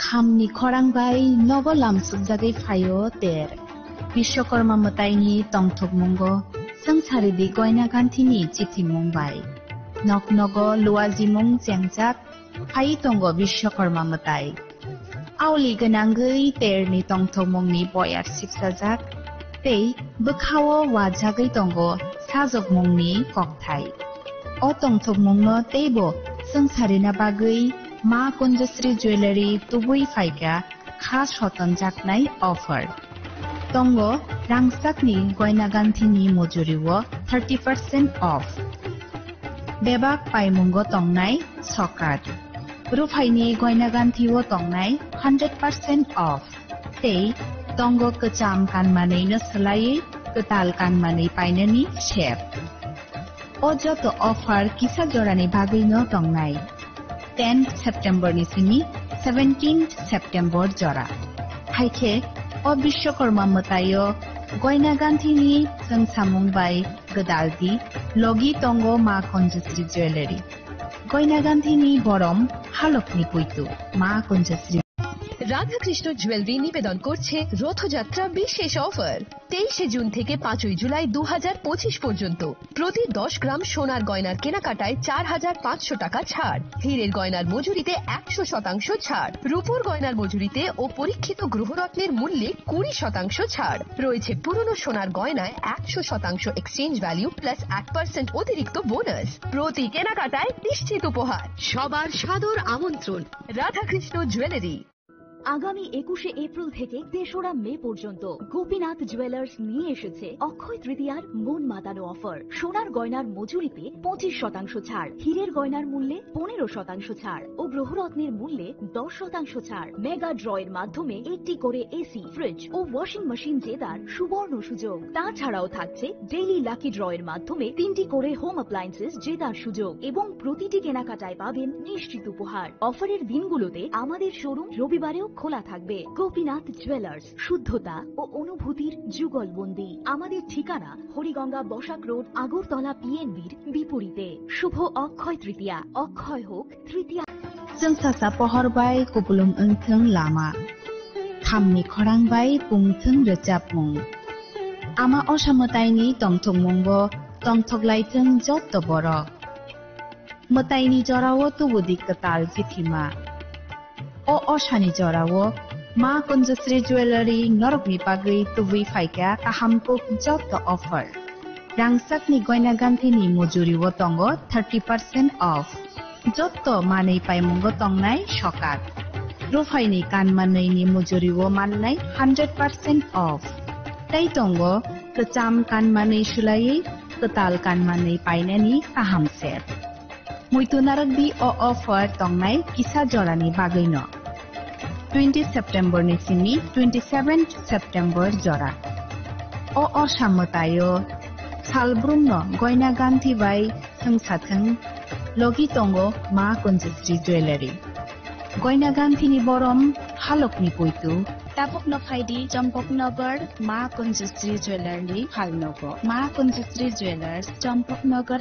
खामनि खरांबाय नगलाम सुबजागै फायो तेर विश्वकर्मा मताइनि तंथुगमुंगो संसारिदि गयना गान्थिनि चिथिमुंबाय नक नग लुवाजिमुं जेंजाक फाय तंगो विश्वकर्मा मताइ आवलि गोनांगै तेरनि तंथुगमुंनि बयार सिबसाजाक तै बोखावो वाजागै तंगो साजगमुंनि ककथाय अ तंथुगमुंनो तैबो संसारिना बागै मा कुंजश्री ज्वेलरी तुबुई फाइका खास हतन जाकनाय ऑफर तंगो रांसाकनि गयना गान्थिनि मजुरिवो 30% ऑफ बेबाक पाइमुंगो तंनाय सकात रुफाइनि गयना गान्थिवो तंनाय 100% ऑफ तै तंगो कचाम कानमानैनो सोलायै कताल कानमानै पाइननि शेप अजत ऑफर किसा जरानि बागैनो तंनाय 10 सेप्टेम्बर निसिनि 17 सेप्टेम्बर जरा हाइखे अ विश्वकर्मा मतायो गयना गान्थिनि संसामुंबाय गदालदि लगी तंगो मा कुंजश्री ज्वेलरी गयना गान्थिनि बरम हालकनि पुइतु मा कुंजश्री রাধাকৃষ্ণ জুয়েলারি নিবেদন করছে রথযাত্রা বিশেষ অফার 23 জুন থেকে 5 জুলাই 2025 পর্যন্ত প্রতি 10 গ্রাম সোনার গয়নার কেনাকাটায় 4500 টাকা ছাড় হীরের গয়নার মজুরিতে 100% ছাড় রূপোর গয়নার মজুরিতে ও পরীক্ষিত গ্রহরত্নের মূল্যে 20% ছাড় রয়েছে পুরনো সোনার গয়নায় 100% এক্সচেঞ্জ ভ্যালু প্লাস 1% অতিরিক্ত বোনাস প্রতি কেনাকাটায় নিশ্চিত উপহার সবার সাদর আমন্ত্রণ রাধাকৃষ্ণ জুয়েলারি আগামী 21শে এপ্রিল থেকে 3রা মে পর্যন্ত গোপীনাথ জুয়েলার্স নিয়ে এসেছে অক্ষয় তৃতীয়ার মন মাতানো অফার সোনার গয়নার মজুরিতে 25% ছাড় হীরের গয়নার মূল্যে 15% ছাড় ও গ্রহরত্নের মূল্যে 10% ছাড় মেগা ড্রয়ের মাধ্যমে একটি করে এসি ফ্রিজ ও ওয়াশিং মেশিন জেতার সুবর্ণ সুযোগ তাছাড়াও থাকছে ডেইলি লাকি ড্রয়ের মাধ্যমে 3টি করে হোম অ্যাপ্লায়েন্সেস জেতার সুযোগ এবং প্রতিটি কেনাকাটায় পাবেন নিশ্চিত উপহার অফারের দিনগুলোতে আমাদের শোরুম রবিবারেও খোলা থাকবে গোপীনাথ জুয়েলার্স শুদ্ধতা ও অনুভূতির যুগলবন্দি আমাদের ঠিকানা হরিগঙ্গা বসাক রোড আগরতলা পিএনবির বিপরীতে শুভ অক্ষয় তৃতীয়া অক্ষয় হোক তৃতীয়া जोंसासा पहरबाय कुबुलुम ओंथों लामा खामनि खरांबाय पुंथों रोजाबमुं आमा असामताइनि तंथुगमुंगो तंथुगलायथों जत्त बर मताइनि जरावो तुबुदि कताल जिथिमा अ असानि जरावो मा कुंजश्री ज्वेलरी नरकनि बागै तुबुई फाइका काहामको जत्त ऑफर रांसाकनि गयना गान्थिनि मजुरिवो तंगो 30% ऑफ जत्त मानै पाइमुंगो तंनाय सकात रुफाइनि कानमानैनि मजुरिवो माननाय 100% ऑफ तै तंगो कचाम कानमानै सुलायै कताल कानमानै पाइनानि काहाम सेट मुइतुनारकदि अ ऑफर तंनाय किसा जरानि बागैनो 20 सेप्टेम्बर निसिनि 27 सेप्टेम्बर जरा अ असामतायो सालब्रुमनो गयना गान्थि बाय संसाथों लगी तंगो मा कुंजश्री ज्वेलरी गयना गान्थिनि बरम हालकनि पुइतु तापकनो फाइदि चम्पकनगर मा कुंजश्री ज्वेलरी हालनगो मा कुंजश्री ज्वेलर्स चम्पकनगर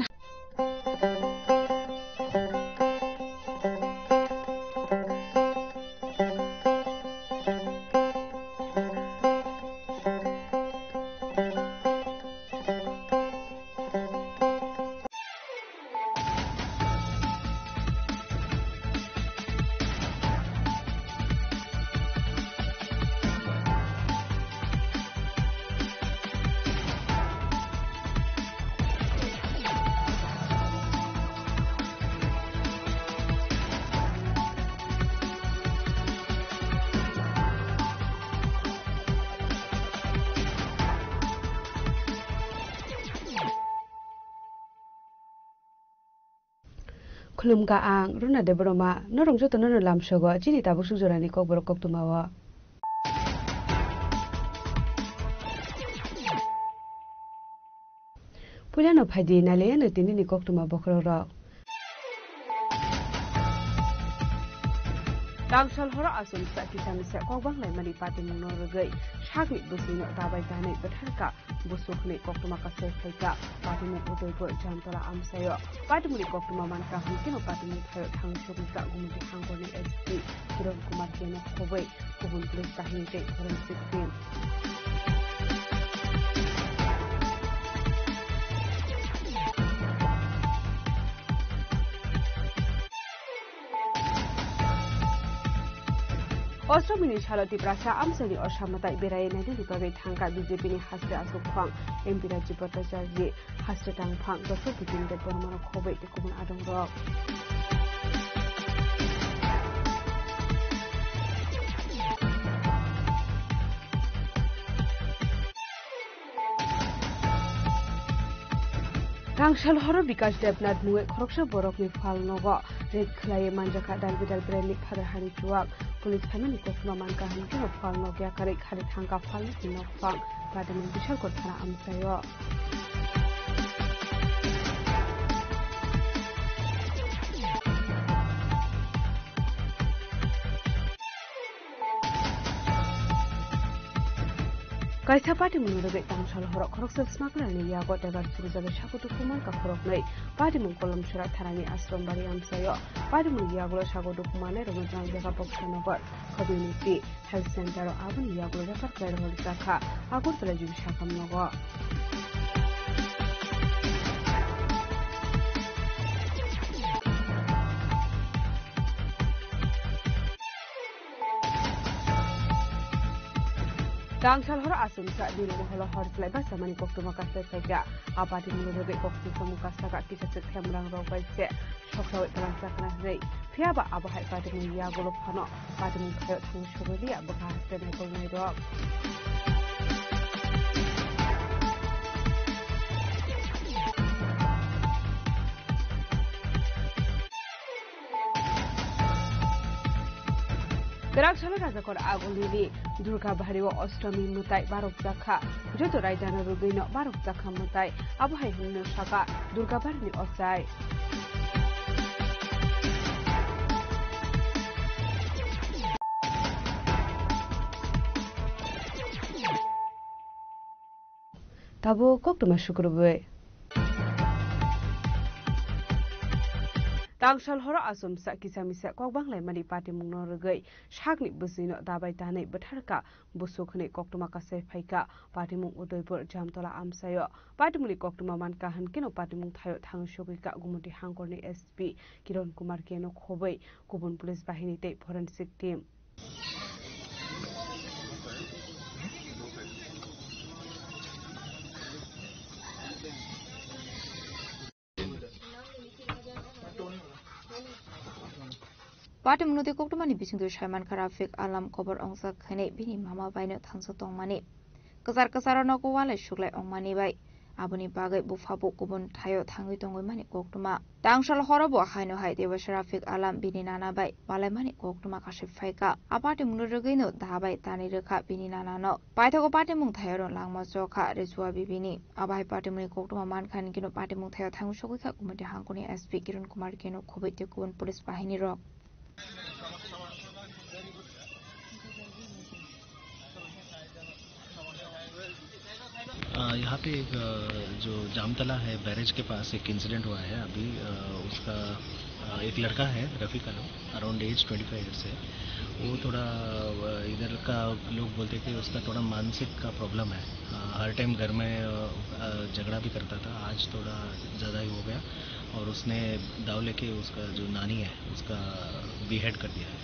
खुलुमगा आं रुना देबरमा नरं जतो नर लामसोगो चिनि ताबु सुजरानि ककबर कक्तुमावा पुलानो फाइदि नाले न तिनिनि कक्तुमा बखरो Dangsal hora asum sa kisam sa kok bang lai mani pati mung norgei shagni busino dabai dane betharka busukni koktuma ka sefaika pati mung utoi ko jamtala amsayo pati mung koktuma man ka hukino pati mung thayo thang shobika gumudi hangoni SP Kiran Kumar Keno khobai kubun police tahini te forensic team Australia Charlotte Prasa Amsali Oshamata Birai Nadi Bagai Tanka BJP ni Hasre Asukpang MP Raji Bhattacharya Hasre Tangpang Dr. Kitin de Bormana Khobai te kubun adong ro Dangsal horo Vikas Devnath Muwe Khoroksa Borokni Falnogo Red Khlaye Manjaka Dalbidal Breli Phadahari Chuak Police Family Kokma Manka Hankino Falnogia Kare Khari Thangka Falno Kinok Fang Padamin Bishal Kothana Amsayo Kaisa pati menurut Dangsal horo Khoroksa smuggler ni yago debar surujabe shakutu kuman ka khoroknai pati mung kolom shura tharani ashram bari amsayo pati mung yago shakutu kumane Ramajang jaga Boksanagar community health center abun yago refer player hol takha Agartala jibi shakamnogo Dangsal hora asum sa dilo holo hor play basa mani koktuma kasta saja apati mulurege kokti samu kasta ka kisa se themrang ro baise shoksaw talang sakna rei phiaba abahai pati mu ya golo phano pati mu khayo thang shobeli abha haste na kol nai ro Dangsal Rajakor Agolili Durga Bhariwa Ostami Mutai Barok Zakha Joto Raidana Rubino Barok Zakha Mutai Abhai Hino Shaka Durga Bharni Osai Tabo Koktuma Shukrubwe Dangsal hora asum sa kisamisa kok bang lai mani pati mung norgei shagni busino dabai dane betharka busukni koktuma ka sefaika pati mung udoipur jamtola amsayo pati mung koktuma man ka hankino pati mung thayo thang shobika gumudi hangkorni SP Kiran Kumar Keno khobai kubun police bahini te forensic team Pati menurut Koktumani bising tu Shaiman Karafik alam kobar ongsa khane bini mama baino thangsa tongmani kesar-kesaran aku wale shuklai ongmani bai abuni bagai bufabu kubun thayo thangui tongoi mani Koktuma Dangsal horobo haino hai dewa Sharafik alam bini nana bai wale mani Koktuma kasif faika apati menurut gino dabai tani rekha bini nana no paithako pati mung thayo langma jokha rezua bibini abai pati muni Koktuma man khan gino pati mung thayo thangu shogui kha kumati hangkuni SP Kiran Kumar Keno khobai te kubun police bahini rok यहाँ पे एक जो जामतला है barrage के पास एक incident हुआ है अभी उसका एक लड़का है रफीक आलम अराउंड एज 25 ईयर्स है वो थोड़ा इधर का लोग बोलते कि उसका थोड़ा मानसिक का प्रॉब्लम है हर टाइम घर में झगड़ा भी करता था आज थोड़ा ज़्यादा ही हो गया और उसने दाव लेके उसका जो नानी है उसका बीहेड कर दिया है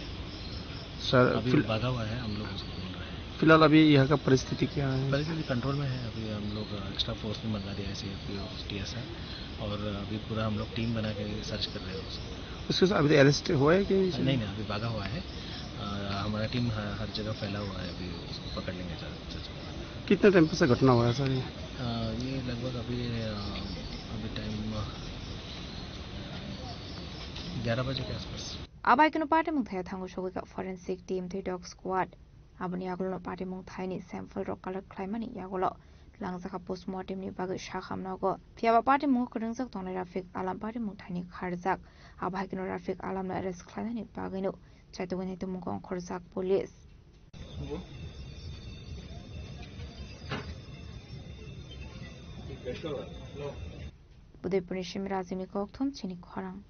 सर अभी भागा हुआ है हम लोग उसको ढूंढ रहे हैं फिलहाल अभी यहाँ का परिस्थिति क्या है परिस्थिति कंट्रोल में है अभी हम लोग एक्स्ट्रा फोर्स भी मंगा दिया है TSR और अभी पूरा हम लोग टीम बना के सर्च कर रहे हैं उसको अभी अरेस्ट हुआ है कि नहीं अभी भागा हुआ है हमारा टीम हर जगह फैला हुआ है अभी उसको पकड़ लेंगे कितने टाइम से घटना हुआ है सर ये लगभग अभी टाइम 11 बजे के आसपास Abai keno party mung thaya thangu shogui ka forensic team the dog squad abani yagulo party mung thai ni sample ro color claimani yagulo langjaka postmortem ni bagai shakhamna go phiaba party mung khring jak tongnai Rafik alam party mung thai ni kharjak abai keno Rafik alam na arrest khlaina ni bagai no chaitugani tumukong khorsak police Udaipur Shimi Razimi Kokthum Chini Khorang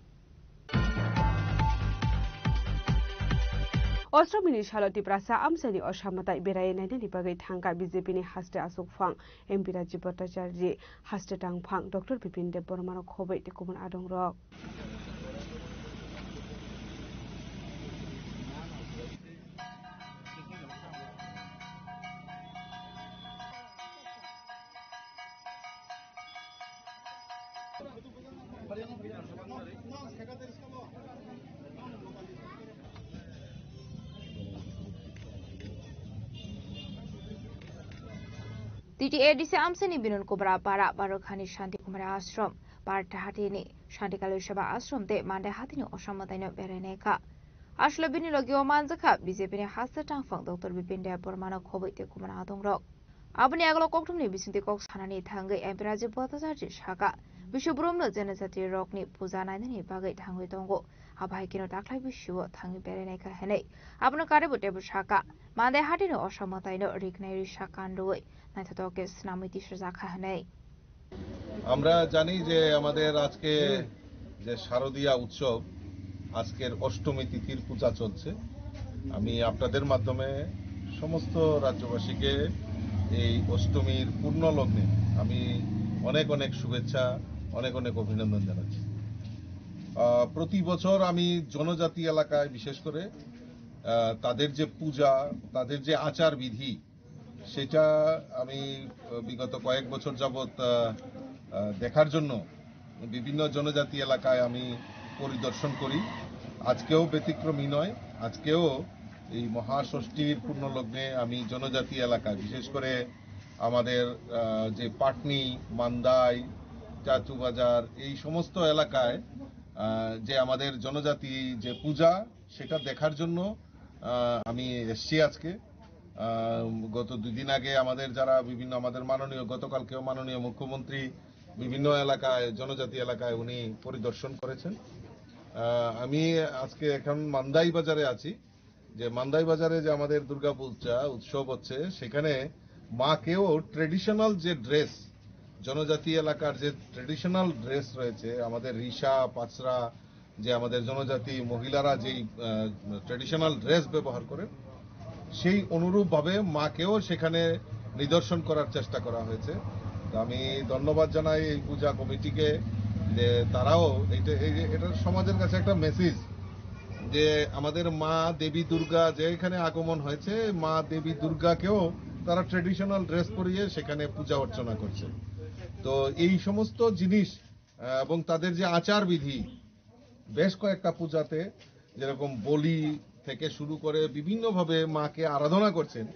Australia Shaloti Prasa Amsani Oshamatai Berai Nani Bagai Tanga BJP ni Haste Asuk Phang MP Rajiv Bhattacharya Haste Tang Phang Dr Bipin Dev Barmano Khobai Tikuman Adong Rok TTADC Amsani Binun Kubra Para Barokhani Shanti Kumara Ashram Partahatini Shanti Kalushaba Ashram De Mande Hatini Oshamatino Bereneka Ashla Bini Logio Manzaka BJP Haste Tang Phang Dr Bipin Dev Barmano Khobai Tikuman Adong Rok Abani Aglo Koktum ni Bisinti Koks Hanani Tangai MP Rajiv Bhattacharya Shaka Bishubrum Janazati Rokni Puzana ni Bagai Tangai Tongo Abhaikino Daklai Bishu Tangi Bereneka Hene Abno Karibu Debu Shaka Mande Hatino Oshamataino Rigneri Shakandoi নাইতকে ইসলামী শাখা নেই আমরা জানি যে আমাদের আজকে যে শারদীয়া উৎসব আজকের অষ্টমী তিথির পূজা চলছে আমি আপনাদের মাধ্যমে সমস্ত রাজ্যবাসীকে এই অষ্টমীর পূর্ণ লগ্নে আমি অনেক অনেক শুভেচ্ছা অনেক অনেক অভিনন্দন জানাচ্ছি প্রতি বছর আমি জনজাতি এলাকায় বিশেষ করে তাদের যে পূজা তাদের যে আচার বিধি সেটা আমি বিগত কয়েক বছর যাবত দেখার জন্য বিভিন্ন জনজাতি এলাকায় আমি পরিদর্শন করি আজকেও ব্যতিক্রমী নয় আজকেও এই মহাষষ্ঠীর পূর্ণলগ্নে আমি জনজাতি এলাকায় বিশেষ করে আমাদের যে পাটনি মান্দাই চাচুবাজার এই সমস্ত এলাকায় যে আমাদের জনজাতি যে পূজা সেটা দেখার জন্য আমি এসেছি আজকে গত দুদিন আগে আমাদের যারা বিভিন্ন আমাদের মাননীয় গতকালকেও মাননীয় মুখ্যমন্ত্রী বিভিন্ন এলাকায় জনজাতি এলাকায় উনি পরিদর্শন করেছেন আমি আজকে এখন মান্দাই বাজারে আছি যে মান্দাই বাজারে যে আমাদের দুর্গাপূজা উৎসব হচ্ছে সেখানে মাকেও ট্রেডিশনাল যে ড্রেস জনজাতি এলাকার যে ট্রেডিশনাল ড্রেস রয়েছে আমাদের রিশা পাচরা যে আমাদের জনজাতি মহিলারা যেই ট্রেডিশনাল ড্রেস ব্যবহার করে সেই অনুরূপভাবে মাকেও সেখানে নিদর্শন করার চেষ্টা করা হয়েছে আমি ধন্যবাদ জানাই এই পূজা কমিটিকে যে তারাও এটা সমাজের কাছে একটা মেসেজ যে আমাদের মা দেবী দুর্গা যে এখানে আগমন হয়েছে মা দেবী দুর্গাকেও তারা ট্রেডিশনাল ড্রেস পরিয়ে সেখানে পূজা অর্চনা করছে তো এই সমস্ত জিনিস এবং তাদের যে আচার বিধি বেশ কয়েকটা পূজাতে যেরকম বলি থেকে শুরু করে বিভিন্নভাবে মাকে আরাধনা করছেন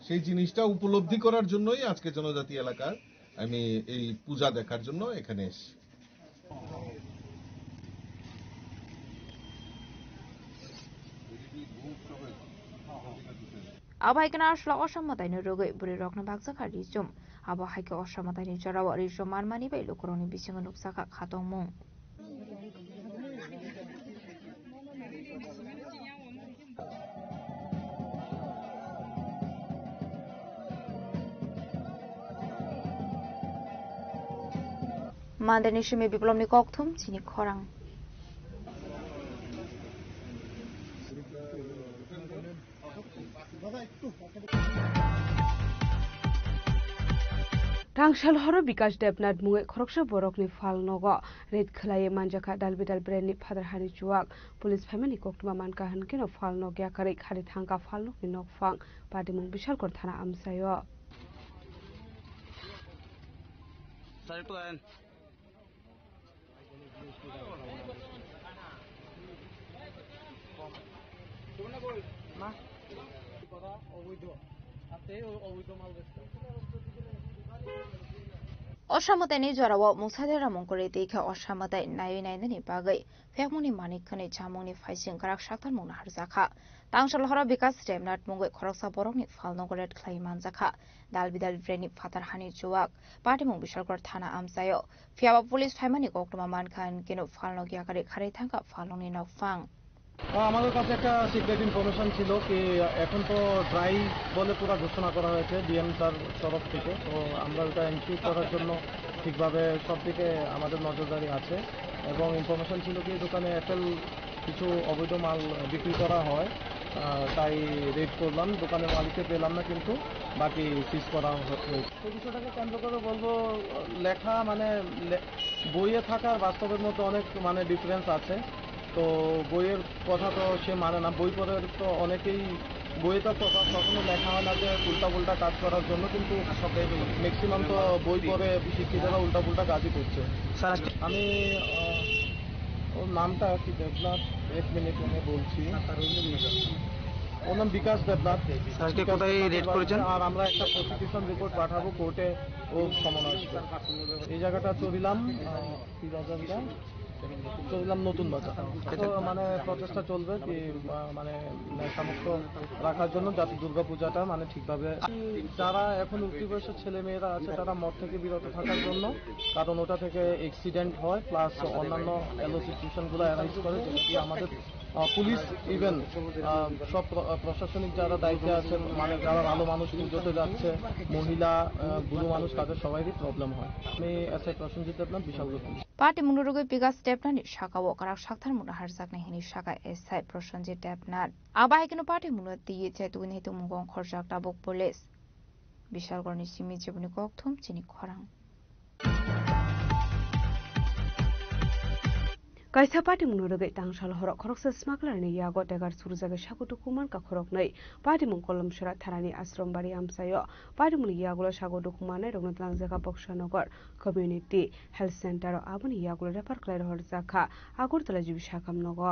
সেই জিনিসটা উপলব্ধি করার জন্যই আজকে জনজাতি এলাকার আমি এই পূজা দেখার জন্য এখানে এসেছি আবহাইকে আসলে অসম্মতাইনি রোগে বুড়ি রকম বাগজাখা রিজম আবহাইকে অসম্মতাইনি জরাও রিজম মানমানি by লোকরনি বিসিং নুকসাখা খাতং মুং Mandani Shimi Biplomni Kokthum Chini Khorang Tangshal horo Bikash Debnat Muge Khoroksa Borokni Fal Nogo Red Khlaye Manjaka Dalbidal Breni Father Hani Chuak Police Family Koktuma Mankahan Kino Fal Nogya Kare Khari Thangka Fal Nogni Nokfang Padimung Bishal Kor Thana Amsayo অসামতাইনি জরাও মুসাদেরা মঙ্করে দেখে অসামতাই নাই নাইনি বাগৈ ফেকমনি মানিকখনি জামুনি ফাইসিং কারাক সাকতার মুনা হারজাখা তাংশাল হরা বিকাশ রেমনাট মঙ্গৈ খরকসা বরংনি ফালনগরেট খ্লাই মানজাখা দালবিদাল brainy ফাতার হানি জোয়াক পাটিমুং বিশালগড় থানা আমসাयो ফিয়াবা police ফাইমানি কক্টমা মানখান কেনো ফালনগিয়াকারে খারে থাকা ফালংনি নকফাং আমাদের কাছে একটা সিক্রেট ইনফরমেশন ছিল কি এখন তো ড্রাই বলে পুরো ঘোষণা করা হয়েছে ডিএম স্যার তরফ থেকে, তো আমরা ওটা এনশিওর করার জন্য ঠিকভাবে সব দিকে আমাদের নজরদারি আছে এবং ইনফরমেশন ছিল কি দোকানে এফএল কিছু অবৈধ মাল বিক্রি করা হয়, তাই রেড করলাম, দোকানের মালিককে পেলাম না কিন্তু বাকি সিজ করা হয়েছে। সেই বিষয়টাকে কেন্দ্র করে বলবো লেখা মানে বইয়ে থাকার বাস্তবের মধ্যে অনেক মানে ডিফারেন্স আছে। তো বইয়ের কথা তো সে মানে না, বই পড়ে তো অনেকেই বইয়ে তো কখনো লেখা হয় না যে উল্টা পুল্টা কাজ করার জন্য, কিন্তু ম্যাক্সিমাম তো বই পড়ে শিক্ষিতরা উল্টা পুল্টা কাজই করছে। আমি ওর নামটা কি দেবনাথ, 1 মিনিট আমি বলছি। ওর নাম বিকাশ দেবনাথ। কোথায় রেড করেছেন? আর আমরা একটা প্রসিকিউশন রিপোর্ট পাঠাবো কোর্টে, ও সমন আসবে। এই জায়গাটা চলিলাম কি বাজারটা চললাম নতুন বাজার। তো মানে প্রচেষ্টা চলবে কি মানে নেশামুক্ত রাখার জন্য, যাতে দুর্গাপূজাটা মানে ঠিকভাবে, যারা এখন উঠতি বয়সের ছেলে মেয়েরা আছে তারা মদ থেকে বিরত থাকার জন্য, কারণ ওটা থেকে অ্যাক্সিডেন্ট হয় প্লাস অন্যান্য এলো সিচুয়েশনগুলো অ্যারাইজ করে, যেটা দিয়ে আমাদের পুলিশ ইভেন সব প্রশাসনিক যারা দায়িত্বে আছে, মানে যারা ভালো মানুষ পুজোতে যাচ্ছে, মহিলা বুড়ো মানুষ, তাদের সবাইরই প্রবলেম হয়। আমি SI Prasenjit Debnath, Bishalgarh police. Party মুনুরুগৈ বিকাশ দেবনাথ শাখাও কারাক সাকথার মুনা হারজাকনি হিনি শাখা এসআই প্রসেনজিৎ দেবনাথ আবাহাইকেনো পার্টি মুनु দিয়ে চাইতুগনি হেতু মুগং খরজাক তাবুক পুলিশ বিশালগড়নি সিমি जेबुनि कक्थुम चिनि खरां kaisa party munurugai tangsal horok khoroksa smuggler ni yago tegar surjaga sagutu kuman ka khorok nei party mung kolom sura tharani ashram bari amsayo party mun yagulo sagutu kumane rogna tangjaga bokshanogor community health center abuni yagulo refer klair horjaka agortala jibi sakam nogo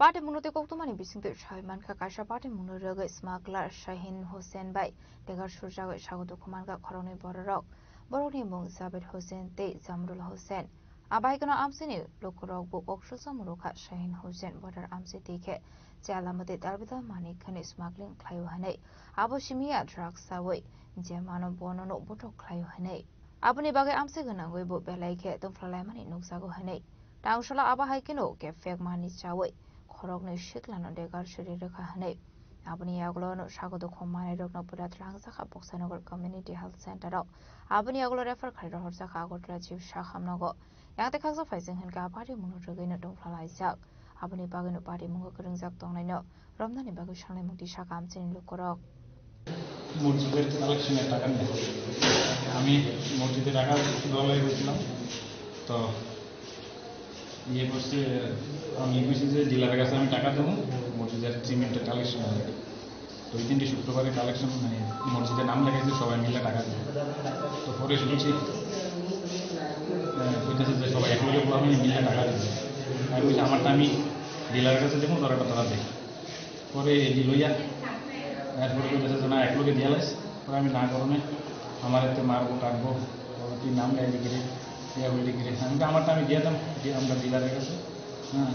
party मुनुते कक्तुमानि बिसिंते सायमानखा कायसा party मुनुरगै smuggler Shahin Hussain बाय तेगार सुरजागै सागुतु खुमानखा खरौनि बररक बरकनि मुं जाबेद हुसैन ते जामरुल हुसैन आबाइकनो आमसिनि लोकरक बु कक्सुसा मुरुखा शाहिन हुसैन बर्डार आमसि देखे जालामते दारबिदा मानि खनि स्मागलिंग ख्लायु हनै आबो सिमिया ड्राग्स सावै जे मानव बननो बटक ख्लायु हनै आबुनि बागै आमसि गनांगै बु बेलाइखे दंफ्लालायमानि नुकसागु हनै टांगसला आबाहायकिनो केफेक मानि चावै खरगनि शिखलानो देगार शरीर रखा हनै आबुनि आगुलो सागुदु खमानि रगनो पुरा त्रांजाखा बक्सानगर कम्युनिटी हेल्थ सेंटराव आबुनि आगुलो रेफर खाइर हरजाखा आगरतला जिब साखामनगो यांते खागजा फाइजों हनका पार्टी मुनु रगैनो दंफ्लालायजाक आबुनि बागैनो पार्टी मुंगो गोरोंजाक दंनायनो रमनानि बागै सांनाय मुक्ति साखा आमसिनि लुकरक মসজিদের কালেকশনের টাকা নেই আমি মসজিদে টাকা দলাই গেছিলাম তো ইয়ে করছে আমি বুঝছি যে ডিলারের কাছে আমি টাকা দেবো মসজিদের সিমেন্টের কালেকশন হবে তো ওই দিনটি শুক্রবারে কালেকশন মানে মসজিদের নাম লেখাইছে সবাই মিলে টাকা দেবো তো পরে শুনছি কইতেছে যে সবাই এক লোকে আমি মিলে টাকা দেবো আমি বলছি আমারটা আমি ডিলারের কাছে দেবো তারা তারা দেয় পরে লইয়া এরপরে কইতেছে যে না এক লোকে দিয়ে লাইস পরে আমি না করণে আমার এতে মারবো কাটবো তুই নাম গাইলি গিরে বলি গিরে আমি আমারটা আমি দিয়ে দাম দিয়ে আমরা ডিলারের কাছে হ্যাঁ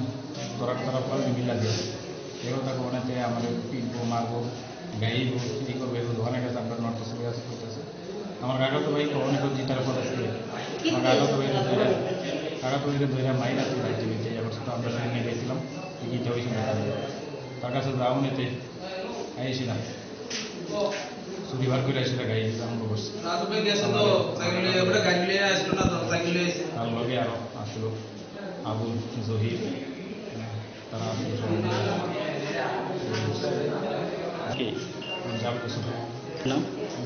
তোরা তারা পরে মিলা দিয়ে এগুলো তাকে ওনাতে আমাদের পিটবো মারবো গাইবো এই করবো এগুলো অনেক আছে আমরা নর্থ চলে আসে করতেছে আমার কাকা তো ভাই অনেক জিতার পর আছে আমার কাকা তো ভাইরা ধরে মাইন আছে রাজ্যবিতে এবার তো আমরা সেখানে গেছিলাম গীতা ওই সময় তার কাছে যাও নিতে আইছিলাম শনিবার করে আসলে গাড়ি আরম্ভ করছে তার লগে আরো আসলো আবুল জহির তারা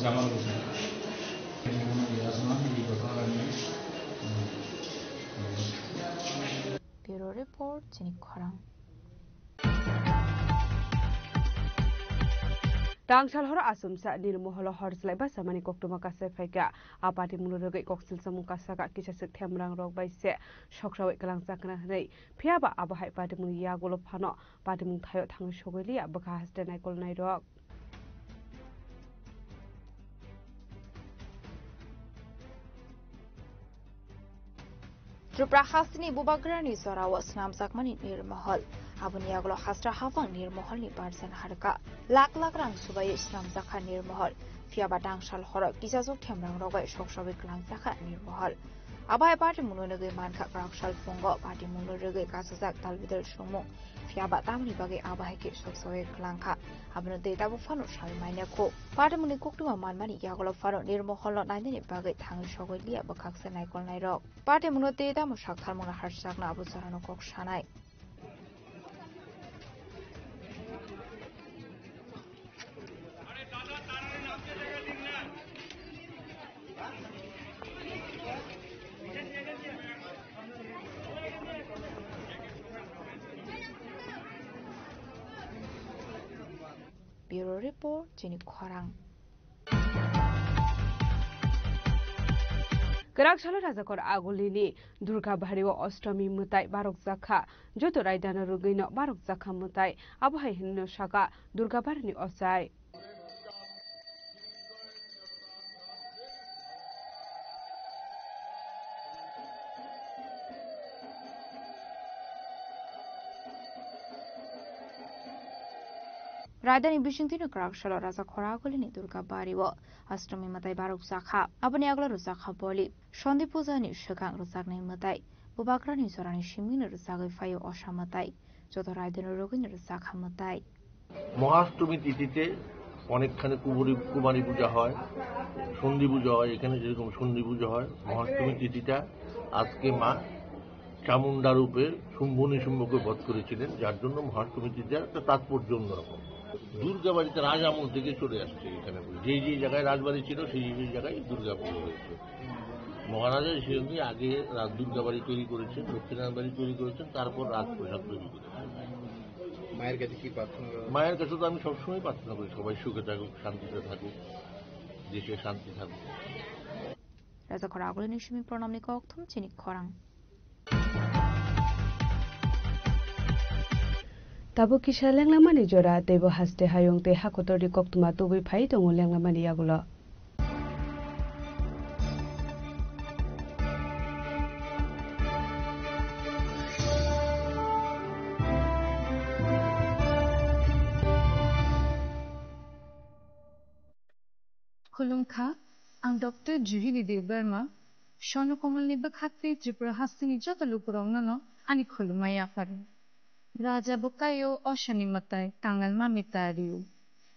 জামাল হোসেন এই ঘটনাটা নিয়ে ব্যুরো রিপোর্ট চিনি খরাং Tangsal hor asumsa nirmoholo horslai basamani koktuma kase faika apati munurugai koksil samu kasaka kisa sik themrang rok baise sokrawi kalang sakna hnai phiaba abahai pati mun yagolo phano pati mun thayo thang sogeli abakha haste naikol nai rok Tripra hasini bubagrani sorawa snam sakmani nirmahal aboni aglo hastra hafang nirmohol ni barsen harka lak rang subai islam zakha nirmohol fiaba dangsal horo kisajok themrang rogai soksobe klang zakha nirmohol abai party munonoge manka kraksal fungo party munonoge kasajak talbidal sumu fiaba tamni bage abai ke soksobe klangkha abno data bu fano sai maina ko party muni koktuma manmani yagolo faro nirmohol naini bage thang sogoi liya bakaksa naikol nairok party muno data mo sakhar mona harsak na abu sarano kok sanai Bureau Report, Jenny Kwarang. Karakshalo Razakor Agolini, Durga Bhariwa Ostami Mutai Barok Zakha, Joto Raidana Rugino Barok Zakha Mutai, Abhai Hino Shaka, Durga Barni Osai. Raidani Bishintino Karakshalo Razakora Agolini Durga Bariwa, Astami Mutai Barok Zakha, Abani Agla Zakha Boli, Shondi Puzani Shakang Razakni Mutai, Bubakrani Sorani Shimin Razagi Fayo Osha Mutai, Joto Raidano Rugin Razakha Mutai. Mahashtami তিথিতে অনেকখানে কুমারী পূজা হয়, সন্ধি পূজা হয়, এখানে যেরকম সন্ধি পূজা হয়, মহাষ্টমী তিথিটা আজকে মা চামুন্ডা রূপে শুম্ভ নিশুম্ভকে বধ করেছিলেন, যার জন্য মহাষ্টমী তিথির একটা তাৎপর্য অন্যরকম। দুর্গা বাড়িতে রাজ আমল থেকে চলে আসছে, এখানে যে জায়গায় রাজবাড়ি ছিল সেই জায়গায় দুর্গা পুজো হয়েছে। মহারাজা সেজন্য আগে দুর্গা বাড়ি তৈরি করেছেন, লক্ষ্মীনারায়ণ বাড়ি তৈরি করেছেন, তারপর রাজপ্রাসাদ তৈরি করেছেন। মায়ের কাছে কি প্রার্থনা? মায়ের কাছে তো আমি সবসময় প্রার্থনা করি সবাই সুখে থাকুক, শান্তিতে থাকুক, দেশে শান্তি থাকুক। Razakora Agolini Shimi Pronamni Koktum Jenny Kwarang. Tabo kisha lenglamani jora tebo haste hayong te hakotori koktuma tubi phai tongo lenglamani yagulo. Khulumkha, ang Dr. Juhili Debarma, Shono Komalni Bakhatri Tripura Hastini Jotalupurong no, ani Khulumaya Farin. Raja Bukayo Oshani Matai, Tangal Mamitariu.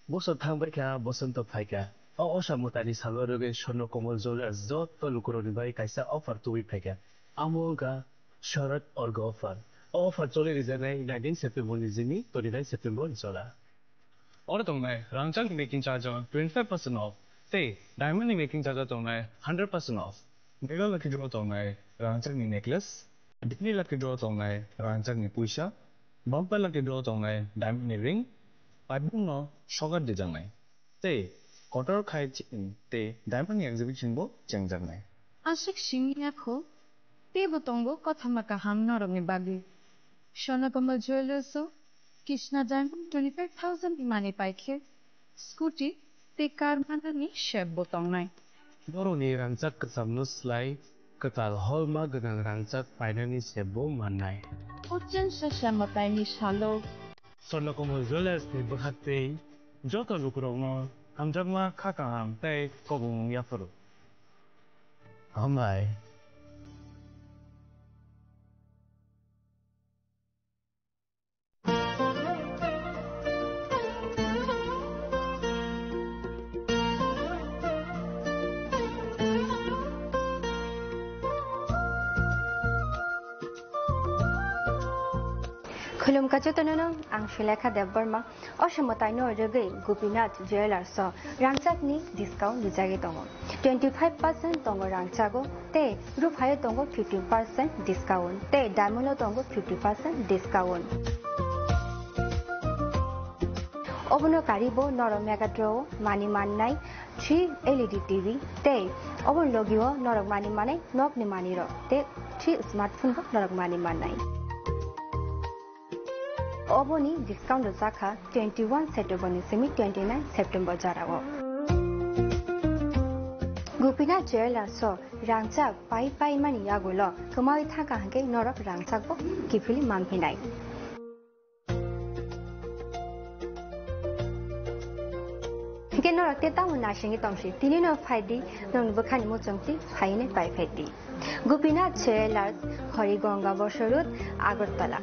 Boso Tambaika, Bosonto Paika, Osha Mutari Saloroge, Shono Komal Zola, Zotolukuronibai, Kaisa offer to Wipeka, Amolga, Sharat or Goffer. Offer Zoli is a 19 September Nizini, 29 September Zola. Order Rangchak making charge on 25% off. Say, diamond making charge on 100% off. Mega lucky draw on Rangchak necklace, Disney lucky draw on Rangchak Pusha, Bumper lucky draw on diamond ring, Pibuno, sugar design. Say, quarter kai chicken, the diamond exhibition book, Changjan. Ashik Shingyapo, Tebotongo, Kotamaka Ham Noromi Bagi. Shonakomal Jewelers, Krishna Diamond 25,000 money pike, Scooty, the Carmanani Shep Botongai. Boroni Ranchak Samnus Lai, Katal Holma Gagan Ranchak finally Sebo Manai. Ochen Shashamatani Shallow. Sonokomo Zolas, the Buhate, Jota Lukurono, Amjama Kakam, Tay, Kobum Yafuru. Amai. Khulumka Jotonono, ang Shilekha Debarma, Oshamotaino Rege, Gopinath Jewelers, Rangchakni discount Nijagi Tongo. 25% Tongo Rangchago, Te, Rupayo Tongo 15% discount, Te, Daimono Tongo 50% discount. Obono Karibo, Noro Megadro, Mani Manai, 3 LED TV, Te, Obon Logio, Norok Mani Manai, Nokni Maniro, Te, 3 smartphone, Norok Mani Manai. Oboni discount Zakha 21 September Semi 29 September Jarago. Gopinath Jewelers so Rangchak Pai Mani Yagulo, Kamai Thaka Hanke Norok Rangchak Kifili Mampinai. Hingga norak te tamu nasiongi tongsi tini no faidi non bukan mucamti faine pai faidi. Gopinath Jewellers Horigonga Bosorut Agartala.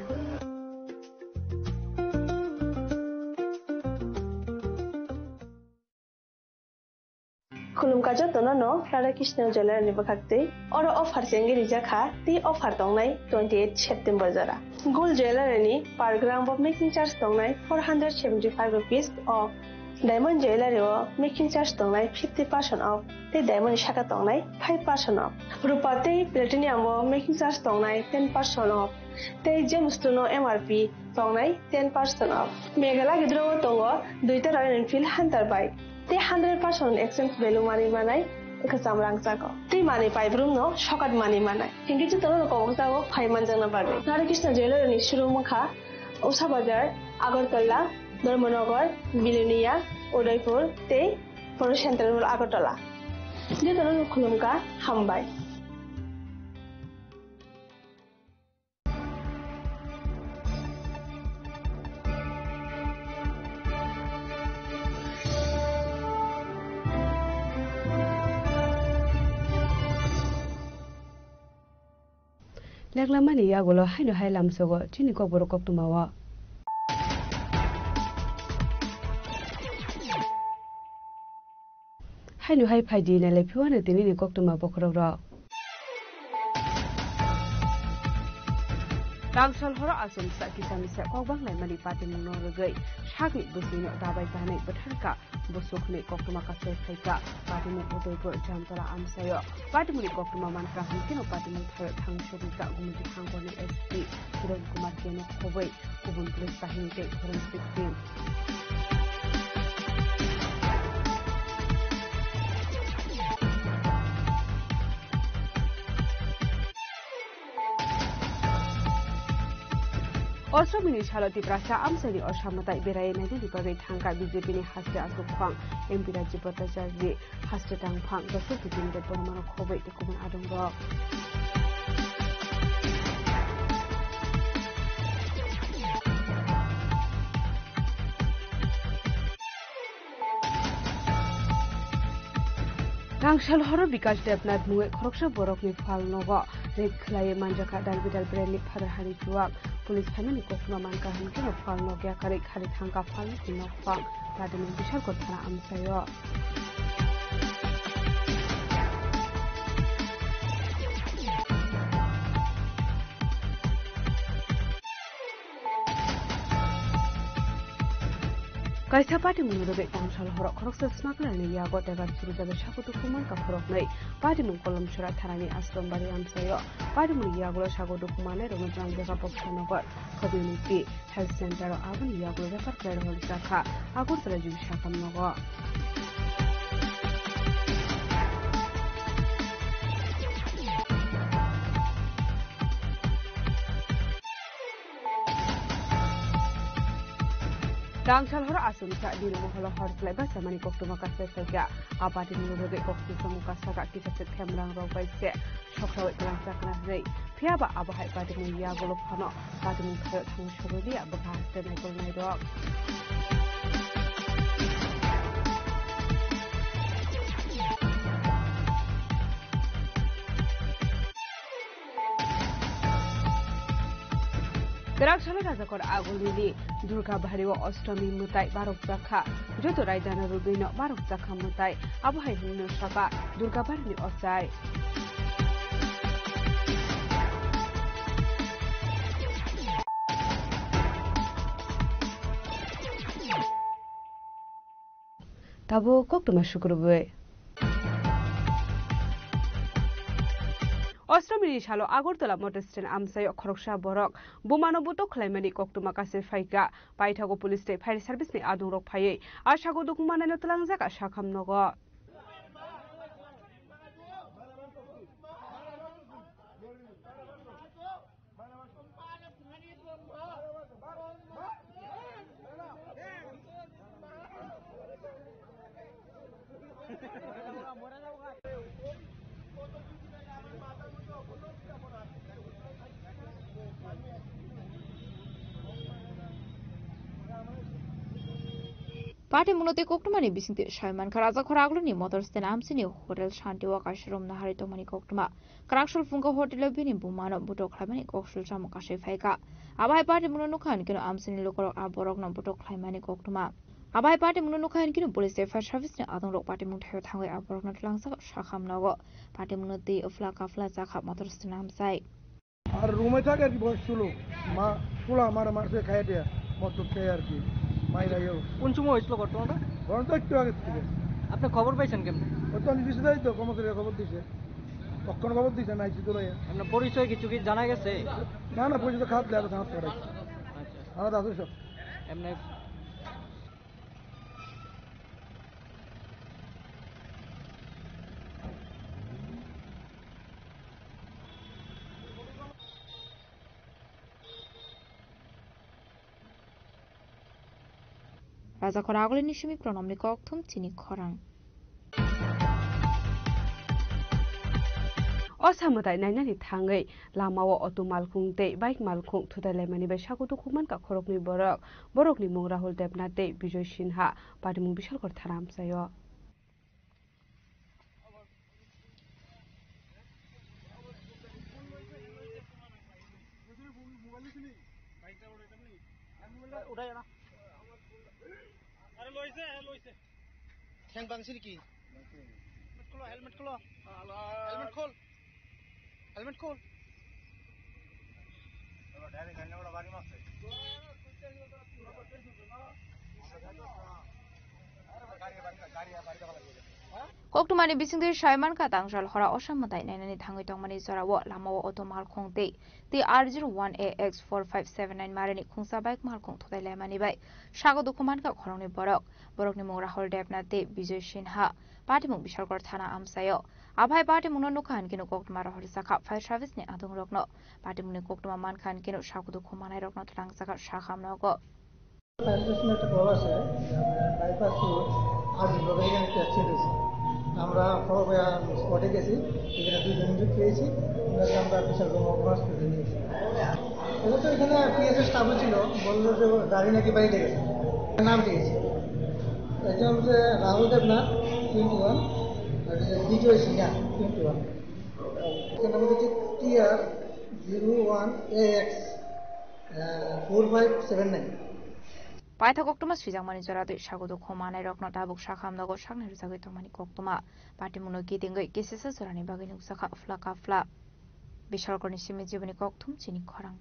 Khulum kajo tono no Radhakrishna Jewelers ni bakakte oro offer sengi rijaka ti offer tongnai 28 September jara. Gold jewelry ni per gram of making charge tongnai 475 rupees of Diamond jewelry o making charge tongnai 50% off. Te diamond shaka tongnai 5% off. Rupa te platinum o making charge tongnai 10% off. Te gemstone no MRP tongnai 10% off. Megala gidro tongo duita Royal Enfield Hunter bike. Te 100% exchange value money manai ekasam rang chako. Te money pai brum no shokat money manai. Hingi chu tono ko jago 5 manjang na barbe. Radhakrishna Jewelers ni showroom kha Usha Bazar, Agartala, Dharmanagar, Bilonia, Udaipur, te Poro Central Agartala. Dia tono khulum ka hambai. Leklamani yagulo haino hailam sogo chini ko borokop tumawa. Haino hai phaidi na lepiwana tini ni kok tuma bokrogro. Rangsal horo asum sa kisamisa kok bang lai mani pati muno regai shagni busino dabai tanai betharka busukni kok tuma ka sefaika pati mu bodoi jamtala amsayo pati mu kok tuma manka hingkino pati mu thar thangshori ka gumuti thangkoni SP Kiran Kumar Keno khoboi kubun police bahini ke forensic team Osramini Shaloti Prasa Amsani Oshamata Berai Nadi Bagai Tanka BJP ni Hasya Asukpang MP Raji Bhattacharya Hasya Tangpang Dr. Titinda Bormano Khobei Tikubun Adongro Rangsal horo Vikas Debnath Muwe Khoroksa Borokni Phal Nogo Red Khlaye Manjaka Dalbidal Brandni Pharahari Chuak Police Family Kokma Manka Hankino Phal Nogya Kare Khari Thangka Phal Kinok Phang Padini Bishal Kothana Amsayo Kaisa pati munudobe Rangsal horo Khoroksa smuggler ni yago debar surujabe shakutu kuman ka phoroknai pati mun kolom chura tharani ashram bari amsayo pati mun yagulo shakutu kumane Ramajang jaga Boksanagar community health center abun yagulo refer kare hol shakha Agartala jubi shakam nogo Rangsal horo asumsa di moholo hor kleba samani koktuma kase saja apati munudobe koktu muka saka kita setemrang robai se shokrawe terang sakna rei piaba abahai pati mun yagulo phano pati mun khayo thang shorodi abahas tenai kolnai dok Rangsal Rajakor Agulili Durga Bhariwa Ostami Mutai Barok Zakha Joto Raidana Rubino Barok Zakha Mutai Abhai Hino Shaka Durga Bharni Osai Tabo Koktuma Shukrubwe Ostramini Shalo Agartala Motor Amsayo Khoroksa Borok Bumano Buto Klaimani Koktuma Kasir Faika Paitago Police State Fire Service ni Adurok Paye Ashago Dukumana Notlangzaka Shakam Nogo party মুনতে কোকটমানি বিসিংতে সাইমান খারাজা খরাগলনি মদরস্তেন আমসিনি hotel শান্তিওয়া কাশরম নাহারি তমানি কোকটমা কারাকশল ফুঙ্কা হোটেল বিনি বুমানো বুটক খাইমানি ককশল জামু কাশে ফাইকা আবাই পার্টি মুনো নুখান কিনো আমসিনি লোকরক আবরক ন বুটক খাইমানি কোকটমা আবাই পার্টি মুনো নুখান কিনো পুলিশ ফায়ার সার্ভিসनि আদংরক পার্টি মুনথাयो थांगै আবরক ন tlangsa শাখাম নগো পার্টি মুনতে উফলা কাফলা জাখা মদরস্তেন আমসাই আর রুমে থাকে আর কি বয়স ছিল মা ফুলা মারা মারছে খাইয়া দিয়া মত খেয়ে আর কি মাইরাইও কোন সময় হয়েছিল ঘটনাটা? ঘটনা একটু আগে থেকে। আপনি খবর পাইছেন কেমন? ওই তো আমি দিছি তাই তো কর্মচারী খবর দিছে, কখন খবর দিছে না আইসি তো ভাইয়া। আপনার পরিচয় কিছু কি জানা গেছে? না না পরিচয় খাত দেয় থানা করাইছে। আচ্ছা আমার দাদু সব এমনি রাজা খরাগলে নিশমি প্রণমনি ককথুম চিনি খরাং असामताय नायनानि थाङै लामाव अटो मालखुं ते बाइक मालखुं थुदायलायमानि बाय सागुतु खुमान का खरकनि बरकनि मुं राहुल देबनाथ ते बिजय सिन्हा पादिमुं बिशालगर थाना आमसायो हेलमेट खोलो हेलमेट खोल हेलमेट खोल कोकटमानि बिसिंदे साइमान का तांगसाल हरा असामताय नायनानि थाङै तंमानि जराव लामाव अटो मालखुं ते R01AX4579 मारिनि खुंसा बाइक मालखुं थदायलायमानि बाय सागो दुखुमान का खरंनि बरकनि मुं राहुल देबनाथ ते बिजय सिन्हा पाटिमुं बिशालगर थाना आमसायो आभाय पाटिमुंनो नुखान किनो कोकटमा रहर साखा फायर सार्भिसनि आदं रकनो पाटिमुंनि कोकटमा मानखान किनो सागो दुखुमानाय रकनो tlangsaga साखाम नगो ফায়ার স্টেশনে একটা কল আছে বাইপাস আজ এখানে একটা অ্যাক্সিডেন্ট হয়েছে। আমরা খবর পেয়ে স্পটে গেছি, এখানে দুইজন ইঞ্জুরি পেয়েছি, ওনাকে আমরা বিশাল হসপিটালে নিয়েছি। এটা তো এখানে পিএসএ স্টাফও ছিল, বললো যে গাড়ি নাকি বাইরে গেছে, নাম দিয়েছে। একজন হচ্ছে রাহুল দেবনাথ 21 আর বিজয় সিনহা 21। এখানে বলছে TR01AX4579। पाइथा कोकटमा सिजांमानि जरादै सागुदो खोमानाय रकनो दाबुक साखाम नगो सागनै रुजागै तंमानि कोकटमा पाटिमुनो गिदिंगै गेसेसा जरानि बागै नुसाखा उफ्ला काफ्ला बिशालगरनि सिमि जीवनि कोकथुम चिनि खरां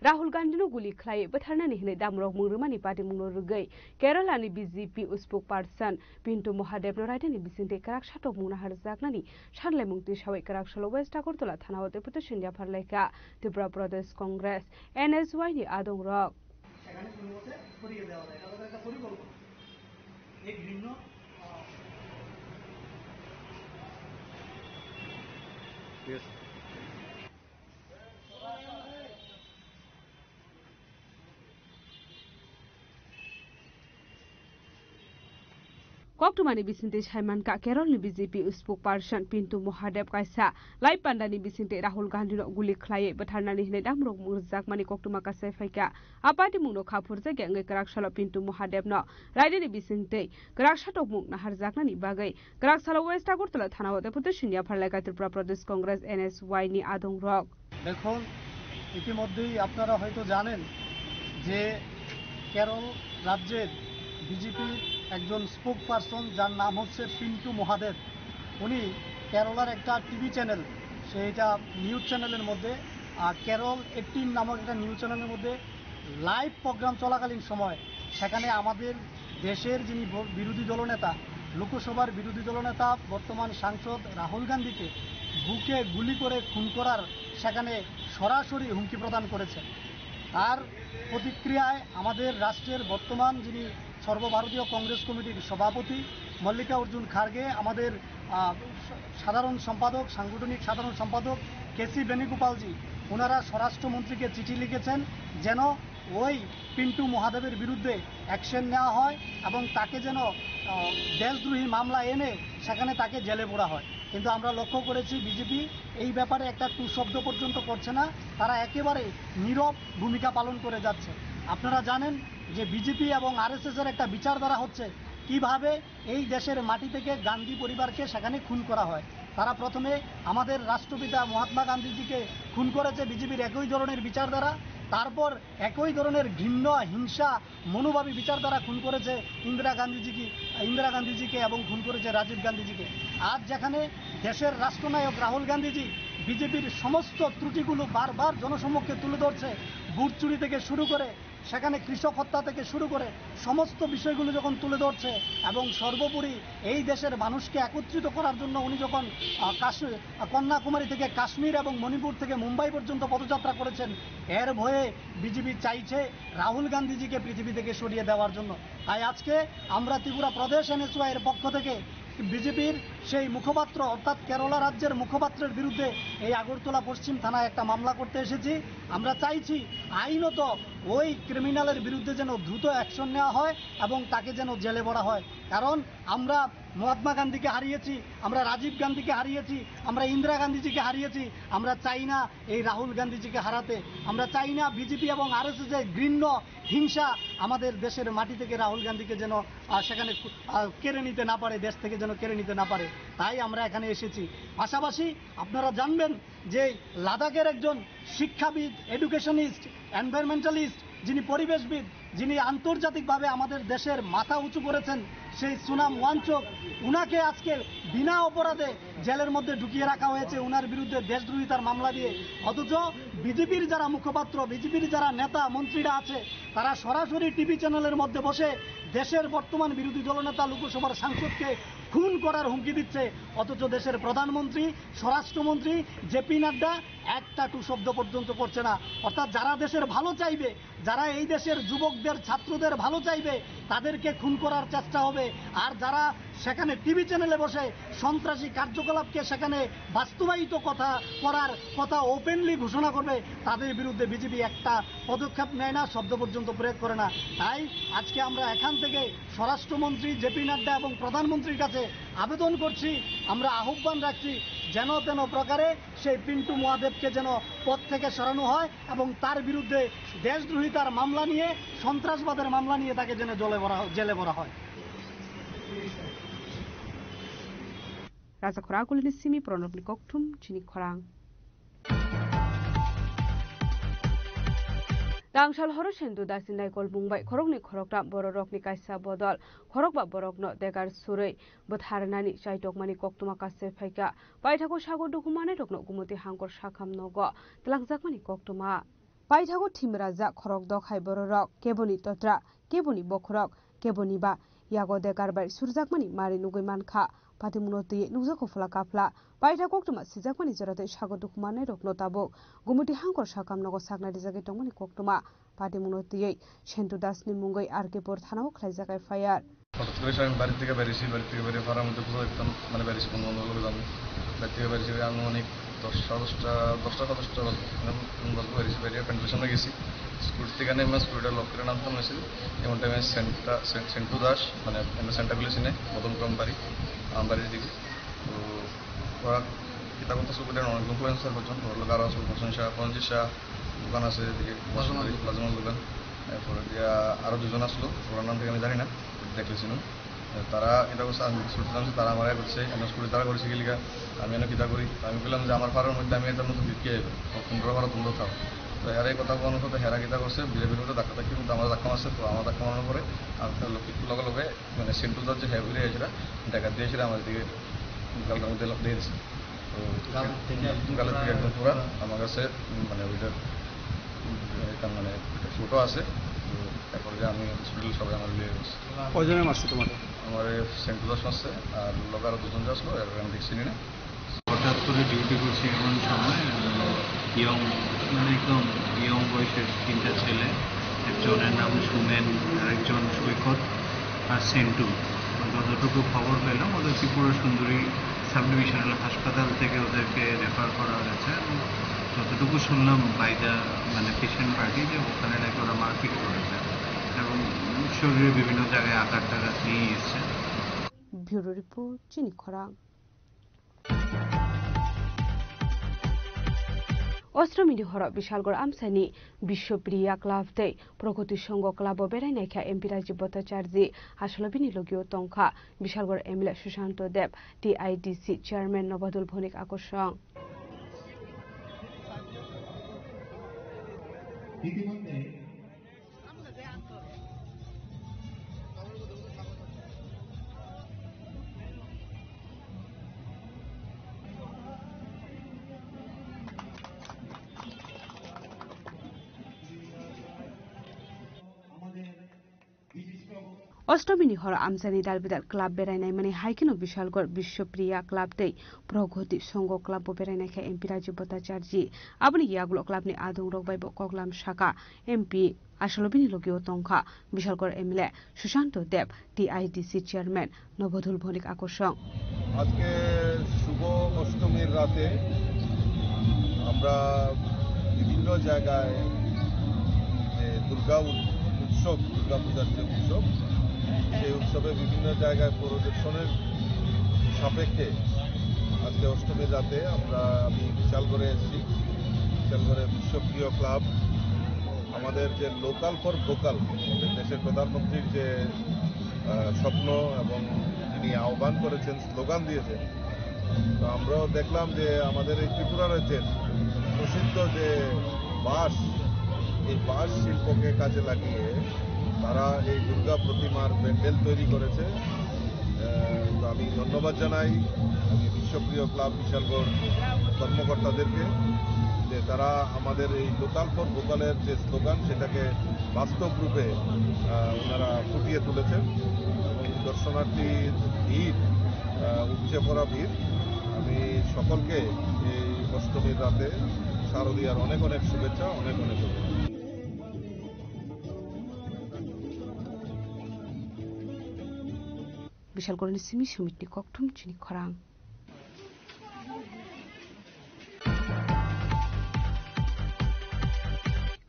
राहुल गांधीनो गुली खलाय बथारनानि हनै दामरक मुंरुमानि पार्टी मुंनो रुगै केरलानि बीजेपी स्पोक पार्सन पिन्टू महादेवनो रायदानि बिसिंते कराक साटक मुंना हारजाकनानि सानलाय मुंति सावै कराक सलो वेस्ट आगरतला थानाव deputy सिन्डिया फारलायका त्रिपुरा प्रदेश कांग्रेस NSY नि आदं रक সেখানে পরিবর্তে করিয়ে দেওয়া যায়, তাহলে একটা পরিকল্পনা এক ভিন্ন कोकटमानि बिसिंते साइमान का केरलनि BJP spokesperson Pintu Mahadev कायसा लाई पान्डानि बिसिंते राहुल गांधीनो गुली खलाय बथारनानि हनै दामरक मुरजाकमानि कोकटमा कासे फैका आपाति मुंनो खाफुर जायगा अंगै कराकसालो पिन्टू महादेवनो रायदानि बिसिंते कराकसाटक मुं नाहारजाकनानि बागै कराकसालो वेस्ट आगरतला थानाव deputy सिन्डिया फारलायका त्रिपुरा प्रदेश कांग्रेस NSY नि आदं रक দেখুন ইতিমধ্যেই আপনারা হয়তো জানেন যে কেরল রাজ্যের বিজেপির একজন স্পোক পারসন যার নাম হচ্ছে পিন্টু মহাদেব, উনি কেরলার একটা টিভি চ্যানেল, সেইটা নিউজ চ্যানেলের মধ্যে কেরল 18 নামক একটা নিউজ চ্যানেলের মধ্যে লাইভ প্রোগ্রাম চলাকালীন সময় সেখানে আমাদের দেশের যিনি বিরোধী দলনেতা, লোকসভার বিরোধী দলনেতা বর্তমান সাংসদ রাহুল গান্ধীকে বুকে গুলি করে খুন করার সেখানে সরাসরি হুমকি প্রদান করেছেন। তার প্রতিক্রিয়ায় আমাদের রাষ্ট্রের বর্তমান যিনি সর্বভারতীয় কংগ্রেস কমিটির সভাপতি মল্লিকার্জুন খার্গে, আমাদের সাধারণ সম্পাদক সাংগঠনিক সাধারণ সম্পাদক কেসি বেণুগোপালজি, ওনারা স্বরাষ্ট্রমন্ত্রীকে চিঠি লিখেছেন যেন ওই পিন্টু মহাদেবের বিরুদ্ধে অ্যাকশন নেওয়া হয় এবং তাকে যেন দেশদ্রোহী মামলা এনে সেখানে তাকে জেলে পোড়া হয়। কিন্তু আমরা লক্ষ্য করেছি বিজেপি এই ব্যাপারে একটা টু শব্দ পর্যন্ত করছে না, তারা একেবারে নীরব ভূমিকা পালন করে যাচ্ছে। আপনারা জানেন যে বিজেপি এবং আরএসএস এর একটা বিচারধারা হচ্ছে কিভাবে এই দেশের মাটি থেকে গান্ধী পরিবারকে সেখানে খুন করা হয়। তারা প্রথমে আমাদের রাষ্ট্রপিতা মহাত্মা গান্ধীজিকে খুন করেছে বিজেপির একই ধরনের বিচারধারা, তারপর একই ধরনের ঘৃণ্য হিংসা মনোভাবী বিচারধারা খুন করেছে ইন্দিরা গান্ধীজিকে এবং খুন করেছে রাজীব গান্ধীজিকে। আজ যেখানে দেশের রাষ্ট্রনায়ক রাহুল গান্ধীজি বিজেপির সমস্ত ত্রুটিগুলো বারবার জনসমক্ষে তুলে ধরছে, বুট চুরি থেকে শুরু করে সেখানে কৃষক হত্যা থেকে শুরু করে সমস্ত বিষয়গুলো যখন তুলে ধরছে এবং সর্বোপরি এই দেশের মানুষকে একত্রিত করার জন্য উনি যখন কন্যাকুমারী থেকে কাশ্মীর এবং মণিপুর থেকে মুম্বাই পর্যন্ত পদযাত্রা করেছেন, এর ভয়ে বিজেপি চাইছে রাহুল গান্ধীজিকে পৃথিবী থেকে সরিয়ে দেওয়ার জন্য। তাই আজকে আমরা ত্রিপুরা প্রদেশ এনএসওয়াই এর পক্ষ থেকে বিজেপির সেই মুখপাত্র অর্থাৎ কেরালা রাজ্যের মুখপাত্রের বিরুদ্ধে এই আগরতলা পশ্চিম থানায় একটা মামলা করতে এসেছি। আমরা চাইছি আইনত ওই ক্রিমিনালের বিরুদ্ধে যেন দ্রুত অ্যাকশন নেওয়া হয় এবং তাকে যেন জেলে ভরা হয়। কারণ আমরা মহাত্মা গান্ধীকে হারিয়েছি, আমরা রাজীব গান্ধীকে হারিয়েছি, আমরা ইন্দিরা গান্ধীজিকে হারিয়েছি। আমরা চাই না এই রাহুল গান্ধীজিকে হারাতে। আমরা চাই না বিজেপি এবং আরএসএস এর ঘৃণ্য হিংসা আমাদের দেশের মাটি থেকে রাহুল গান্ধীকে যেন সেখানে কেড়ে নিতে না পারে, দেশ থেকে যেন কেড়ে নিতে না পারে। তাই আমরা এখানে এসেছি। পাশাপাশি আপনারা জানবেন যে লাদাখের একজন শিক্ষাবিদ, এডুকেশনিস্ট, এনভায়রনমেন্টালিস্ট, যিনি পরিবেশবিদ, যিনি আন্তর্জাতিকভাবে আমাদের দেশের মাথা উঁচু করেছেন, সেই সুনাম ওয়াংচুক, উনাকে আজকে বিনা অপরাধে জেলের মধ্যে ঢুকিয়ে রাখা হয়েছে উনার বিরুদ্ধে দেশদ্রোহিতার মামলা দিয়ে। অথচ বিজেপির যারা মুখপাত্র, বিজেপির যারা নেতা মন্ত্রীরা আছে, তারা সরাসরি টিভি চ্যানেলের মধ্যে বসে দেশের বর্তমান বিরোধী দলনেতা লোকসভার সাংসদকে খুন করার হুমকি দিচ্ছে। অথচ দেশের প্রধানমন্ত্রী, স্বরাষ্ট্রমন্ত্রী জেপি নাড্ডা একটা টু শব্দ পর্যন্ত করছে না। অর্থাৎ যারা দেশের ভালো চাইবে, যারা এই দেশের যুবকদের, ছাত্রদের ভালো চাইবে, তাদেরকে খুন করার চেষ্টা হবে। আর যারা সেখানে টিভি চ্যানেলে বসে সন্ত্রাসী কার্যকলাপকে সেখানে বাস্তবায়িত করার কথা ওপেনলি ঘোষণা করবে, তাদের বিরুদ্ধে বিজেপি একটা পদক্ষেপ নেয় না, শব্দ পর্যন্ত প্রয়োগ করে না। তাই আজকে আমরা এখান থেকে স্বরাষ্ট্রমন্ত্রী জেপি নাড্ডা এবং প্রধানমন্ত্রীর কাছে আবেদন করছি, আমরা আহ্বান রাখছি যেন তেন প্রকারে সেই পিন্টু মহাদেবকে যেন পদ থেকে সরানো হয় এবং তার বিরুদ্ধে দেশদ্রোহিতার মামলা নিয়ে, সন্ত্রাসবাদের মামলা নিয়ে তাকে যেন জেলে ভরা হয়। Raza Khorang kulit simi pronok ni koktum chini Khorang. Dangshal horo sendu dasin nai kol bungbai khorok ni khorokta borok ni kaisa bodol khorok ba borok no degar surei botharnani chaitokmani koktuma kase phaika paithako sago dokumane rokno gumuti hangkor sakham nogo tlangjakmani koktuma paithako thimraja khorok dokhai borok keboni totra keboni bokhorok keboni ba yago degar bai surjakmani mari nugui mankha patimunoti nujako phla kapla paitha koktuma sijakmani jorate sago dokumane rokno tabo gumuti hangkor sakam nogo sakna dijage tongmani koktuma patimunoti sentu dasni mungoi arkepor thanao khlaijakai fire হঠাৎ করে আমি বাড়ি থেকে বেরিয়েছি, বাড়ি থেকে বেরিয়ে পাড়ার মধ্যে পুরো একদম মানে বেরিয়েছি বন্ধু বান্ধব করে যাবো। বাড়ি থেকে বেরিয়েছি আনুমানিক 10টা বেরিয়েছি, বেরিয়ে প্যান্টের সামনে গেছি। স্কুল থেকে নেমে স্কুলটা লক করে নামতাম হয়েছিল। এমন টাইমে সেন্টু দাস মানে সেন্টার খুলেছিনে বদলগ্রাম বাড়ি আমার বাড়ির দিকে। তো ওরা কিতাব কথা সুবিধা অনেক ইনফ্লুয়েন্সার পর্যন্ত হলো, আরও আছে পঞ্চাশ দোকান আছে এদিকে প্লাজমাল দোকান। এরপরে দিয়া আরও দুজন আসলো, ওনার নাম থেকে আমি জানি না, দেখেছিলাম। তারা এটা করছে, আমি স্কুলতে নামছি, তারা আমার করছে স্কুলে তারা করেছে গেলিকা আমি এনে কিতা করি। আমি বললাম যে আমার পাড়ার মধ্যে আমি এটার মতো বিক্রি আইব, তোমরা পাড়া তোমরা খাও। তো হেরা এই কথা বলার মতো হেরা কিতা করছে, বিজেপির মধ্যে ধাক্কা থাকি কিন্তু আমার ধাক্কা মারছে। তো আমার ধাক্কা মারানোর পরে লগে লগে মানে সেন্টুদার যে হ্যাঁ বলে এসেরা দেখা দিয়েছিল আমার দিকে গালটার মধ্যে দিয়ে দিয়েছে। তো গালের থেকে একদম পুরা আমার কাছে মানে ওইটার মানে ফটো আছে। তারপরে যে আমি হসপিটাল সবাই আমার লিয়ে গেছি। কয়জনের মারছে তোমার? আমার সেন্টুদাস মারছে আর লোক আরও দুজন যে আসলো, আমি দেখছি না। হঠাৎ করে ডিউটি করছি এমন সময় ইয়ং মানে একদম ইয়ং বয়সের 3টা ছেলে, একজনের নাম সুমেন, আরেকজন সৈকত আর সেন্টু। যতটুকু খবর পেলাম ওদের ত্রিপুরা সুন্দরী সাব ডিভিশনাল হাসপাতাল থেকে ওদেরকে রেফার করা হয়েছে। যতটুকু শুনলাম বাই দ্য মানে পেশেন্ট পার্টি যে ওখানে নাকি ওরা মারপিট করেছে এবং শরীরে বিভিন্ন জায়গায় আঘাত টাঘাত নিয়ে এসছে। ব্যুরো রিপোর্ট চিনি খরাং। অষ্টমীনি হর বিশালগড় আমসানি বিশ্বপ্রিয়া ক্লাব তৈ প্রগতি সংঘ ক্লাব বেড়াইনাইখা এমপি রাজীব ভট্টাচার্য আসলবিনি লগিও তংখা Bishalgarh MLA Sushanta Deb TIDC chairman Nabadul Bhowmik আকর্ষণ অষ্টমীনি হর আমজানি দালবিদাল ক্লাব বেড়াইনাই মানে হাইকিনো বিশালগড় বিশ্বপ্রিয়া ক্লাব তৈ প্রগতি সংঘ ক্লাব বেড়াইনাইখা এমপি রাজীব ভট্টাচার্য আবনি ইয়াগুলো ক্লাবনি আদৌ রগবাইব কগলাম শাখা এমপি আসলবিনি লগিও তংখা Bishalgarh MLA Sushanta Deb TIDC chairman Nabadul Bhowmik আকর্ষণ আজকে শুভ অষ্টমীর রাতে আমরা বিভিন্ন জায়গায় যে দুর্গা উৎসব দুর্গাপূজার যে উৎসব সেই উৎসবে বিভিন্ন জায়গায় পরিদর্শনের সাপেক্ষে আজকে অষ্টমীর রাতে আমি বিশালগড়ে এসেছি। বিশালগড়ে বিশ্বপ্রিয় ক্লাব আমাদের যে লোকাল ফর ভোকাল আমাদের দেশের প্রধানমন্ত্রীর যে স্বপ্ন এবং তিনি আহ্বান করেছেন স্লোগান দিয়েছেন, তো আমরাও দেখলাম যে আমাদের এই ত্রিপুরা রাজ্যের প্রসিদ্ধ যে বাঁশ এই বাঁশ শিল্পকে কাজে লাগিয়ে তারা এই দুর্গা প্রতিমার প্যান্ডেল তৈরি করেছে। তো আমি ধন্যবাদ জানাই আমি বিশ্বপ্রিয় ক্লাব বিশালগড় কর্মকর্তাদেরকে যে তারা আমাদের এই লোকাল ফর ভোকালের যে স্লোগান সেটাকে বাস্তব রূপে ওনারা ফুটিয়ে তুলেছেন এবং দর্শনার্থীর ভিড় উপচে পড়া ভিড়। আমি সকলকে এই অষ্টমীর রাতে শারদীয়ার অনেক অনেক শুভেচ্ছা, অনেক অনেক অভিনন্দন। বিশালগড় সিমি সুমিটনি ককঠুম চিনি খরাং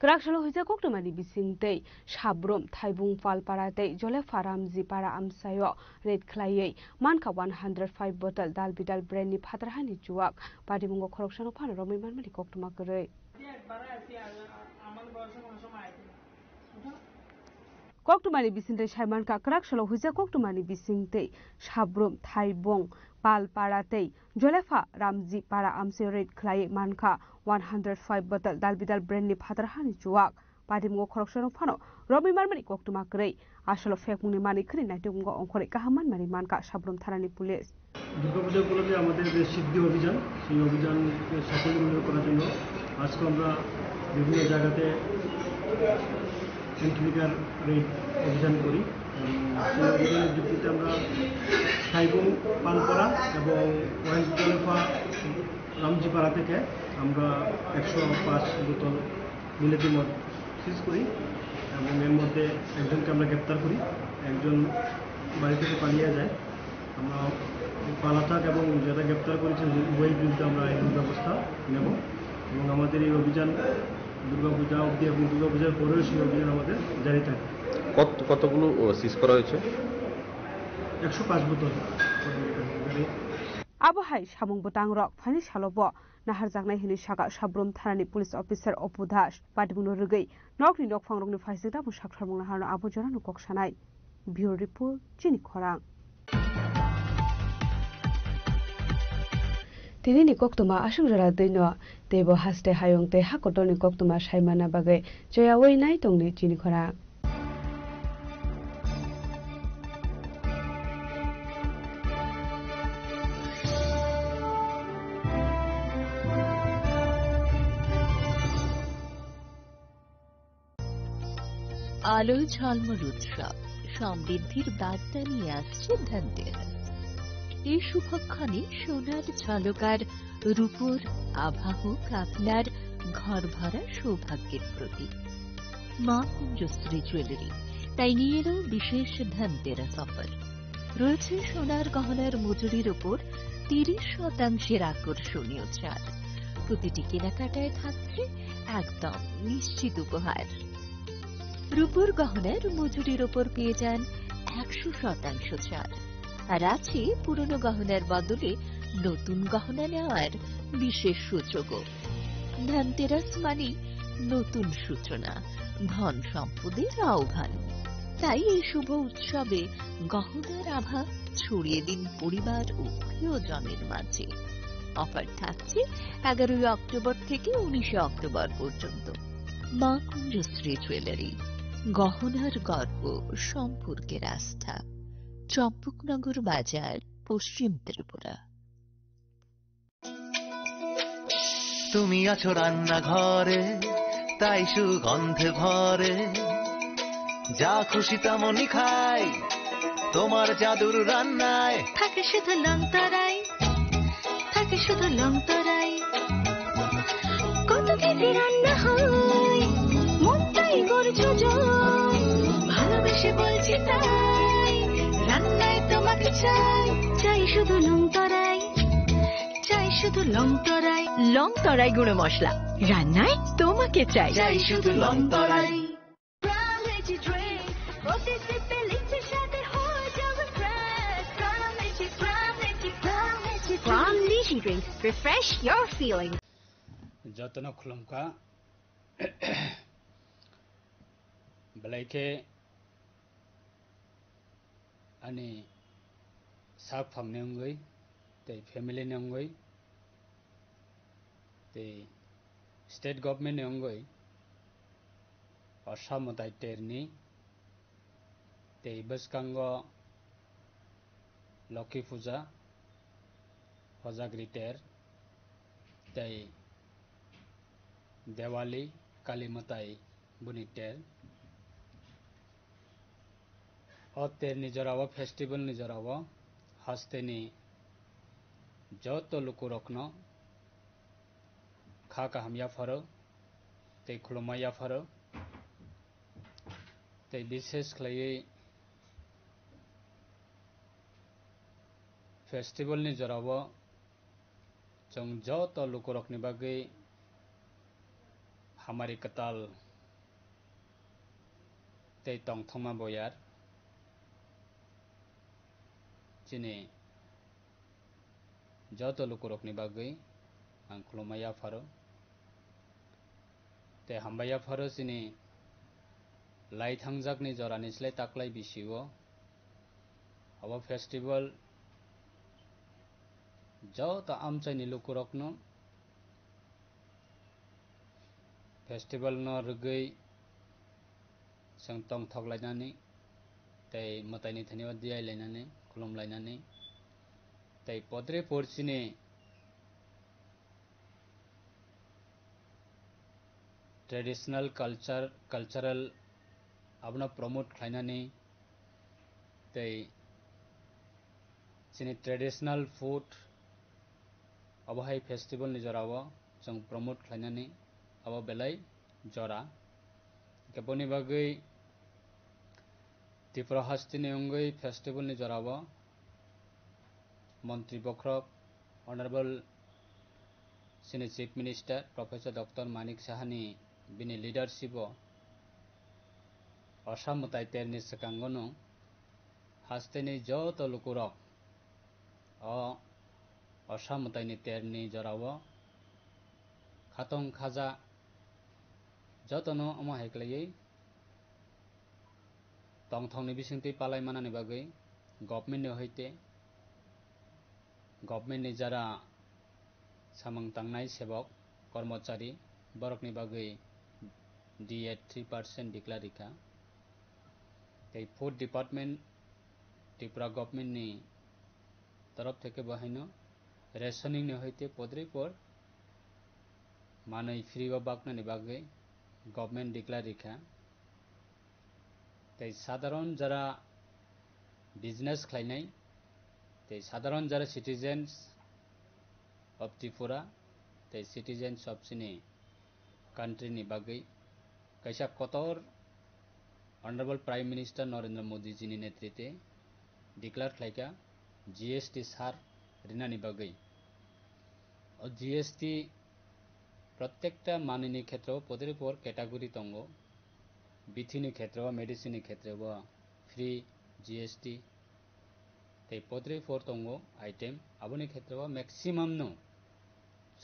Krakshalo hujja koktomani bisingtei Shabrom Thaibung Palparatei Jolefa Ramji Para Amsayo Red Clayei Manka 105 bottle Dalbidal Brandy Patrahani Chuak Padimungo Korokshano Pan Romi Manmani Koktomakare Koktomani bisingtei Shaimanka Krakshalo hujja koktomani bisingtei Shabrom Thaibung Palparatei Jolefa Ramji Para Amsayo Red Clayei Manka 105 bottle Dalbidal Brandy Patrahani Chuak Padimungo Korokshano Pano Romi Manmani Koktomakare আসলে ফেকমুনি মানি খরি নাইটুঙ্গ অঙ্করে কাহামান মানি মানকা Sabroom থানানি police Durga Puja উপলক্ষে আমাদের যে সিদ্ধি অভিযান সেই অভিযান সাফল্যমণ্ডিত করার জন্য আজকে আমরা বিভিন্ন জায়গাতে সেন্ট্রিকার রেড অভিযান করি। সেই অভিযানের ভিত্তিতে আমরা সাইবং পালপাড়া এবং ওয়াইজলেফা রামজিপাড়া থেকে আমরা 105 বোতল মিলেতি মদ সিজ করি এবং এর মধ্যে একজনকে আমরা গ্রেপ্তার করি, একজন বাড়ি থেকে পালিয়ে যায়। আমরা পালাতক এবং যারা গ্রেপ্তার করেছেন উভয়ের বিরুদ্ধে আমরা আইন ব্যবস্থা নেব এবং আমাদের এই অভিযান দুর্গাপূজা অবধি এবং দুর্গাপূজার পরেও সেই অভিযান আমাদের জারি থাকে। কতগুলো সিজ করা হয়েছে? 105 বোতল। আবহাই সামং বতাং রক ফানি সালব নাহার জাগনাই হিনি সাগা সাব্রম থানানি পুলিশ অফিসার অপুদাস পাটিবুনো রগৈ নকনি নকফাং রংনি ফাইসিতা মু সাকসারমং নাহারনো আবু জরানো ককসানাই বিউরো রিপোর্ট চিনি খরাং Tinini koktuma ashugrara dino tebo haste hayong te hakotoni koktuma saimana bagai joya wei nai tongni chini khora আলো ঝলমল উৎসব সমৃদ্ধির বার্তা নিয়ে আসছে ধনতেরাস। এই শুভক্ষণে সোনার ঝলকার রূপোর আভা হোক আপনার ঘর ভরা সৌভাগ্যের প্রতীক। মা কুঞ্জশ্রী জুয়েলারি তাই নিয়ে এলো বিশেষ ধনতেরাস অফার। রয়েছে সোনার গহনার মজুরির উপর 30% আকর্ষণীয় ছাড়। প্রতিটি কেনাকাটায় থাকছে একদম নিশ্চিত উপহার। রূপোর গহনার মজুরির উপর পেয়ে যান 100% ছাড়, আর আছে পুরনো গহনার বদলে নতুন গহনা নেওয়ার বিশেষ সুযোগও। ধানতেরাস মানে নতুন সূচনা, ধন সম্পদের আহ্বান। তাই এই শুভ উৎসবে গহনার আভা ছড়িয়ে দিন পরিবার ও প্রিয়জনের মাঝে। অফার থাকছে 11 অক্টোবর থেকে 19 অক্টোবর পর্যন্ত। মা কুঞ্জশ্রী জুয়েলারি, গহনার গর্ব, সম্পর্কের আস্থা। চম্পকনগর বাজার, পশ্চিম ত্রিপুরা। তুমি আছো রান্নাঘরে, তাই সুগন্ধে ভরে, যা খুশি তেমনই খাই তোমার জাদুর রান্নায়। থাকে শুধু লংতরাই, থাকে শুধু লংতরাই, কত কেজি রান্না হয় মনটাই করছো জয়। ভালোবেসে বলছি তাই, রান্নায় তোমাকে চাই, চাই শুধু লংতরাই, চাই শুধু লংতরাই। লংতরাই গুঁড়ো মশলা, রান্নায় তোমাকে চাই, চাই শুধু লংতরাই। From Nishi Drinks, refresh your feelings. जतन खुलमका बलाइके अनि साग फामने अंगई ते फैमिली ने अंगई ते स्टेट गवर्नमेंट ने अंगई असम ताई टेरनी ते बसकांगो लकी पूजा हजाग्री टेर ताई देवाली काली मताई बुनी टेर और तेर निजरावा फेस्टिवल निजरावा हस्तेनी जो तो लुकु रखनो खा का हम या फरो ते खुलमा या फरो ते विशेष खलाई फेस्टिवल निजरावा जों जो तो लुकु रखने बागी हमारी कताल ते तोंग थोमा बोयार जिने जो तो लुकु रखने बागी आंखुलमाया फारो ते हमबाया फारो जिने लाई थांजाकनी जरानिस्लाय ताकलाय बिसिवो अब फेस्टिवल जो तो आमचाइनि लुकु रखनो फेस्टिवल न रुगै जों तंग थगलायनानै तै मताइनि थनियाव दियायलायनानै खुलुमलायनानै तै पद्रे पोरसिनि ट्रेडिशनल कल्चरल अपना प्रमोट खालायनानै तै जोंनि ट्रेडिशनल फूड अबहाय फेस्टिवल निजराव जों प्रमोट खालायनानै अब बेलाय जरा केबोनि बागै त्रिपुरा हस्तिनि अंगै फेस्टिवल नि जराव मंत्री बख्रब ऑनरेबल सिनि chief minister professor doctor Manik साहानि बिनि लीडरशिप असम मताय तेरनि सकांगनो हस्तिनि जो तो लुकुरक असम मतायनि तेरनि जराव खातंग खाजा जतनो अमा हेक्लायै तंगथंनि बिसिंति पालाय मानानि बागै गभर्नमेंट ने हइते गभर्नमेंट नि जारा सामंग तांनाय सेवक कर्मचारी बरकनि बागै DA 3% डिक्लारिका ते फूड डिपार्टमेंट त्रिपुरा गभर्नमेंट नि तरफ থেকে बहायनो रेशनिंग ने हइते पद्रे पर मानै फ्री बागनानि बागै गभर्नमेंट डिक्लारिका ते साधारण जरा बिजनेस खालायनाय ते साधारण जरा सिटीजन्स ऑफ त्रिपुरा ते सिटीजन्स ऑफ सिनी कंट्री नि बागै कैसा कतर honourable prime minister Narendra Modi ji नि नेतृत्वे डिक्लेयर खालायका GST सार रिनानि बागै और GST प्रत्येकटा माननि क्षेत्र पदरे पर कैटेगरी दंगो बिथिनि क्षेत्र मेडिसिन क्षेत्र फ्री GST ते पदरे पर दंगो आइटेम आबुनि क्षेत्र मैक्सिमाम नो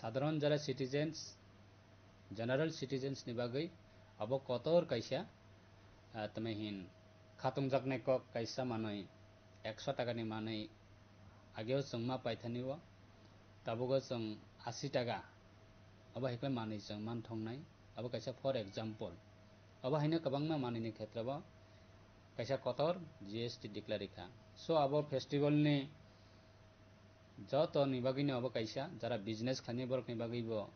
साधारण जरा citizens general citizens ni bagai abo kotor kaisa tamahin khatung jakne kok kaisa manoi 100 taka ni manoi ageo songma paithaniwa tabogo song 80 taka abo hikle manoi song man thongnai abo kaisa for example abo haina kabangma manoi ni khetraba kaisa kotor GST declare kha so abo festival ni joto ni bagini abo kaisa jara business khani borok ni bagi bo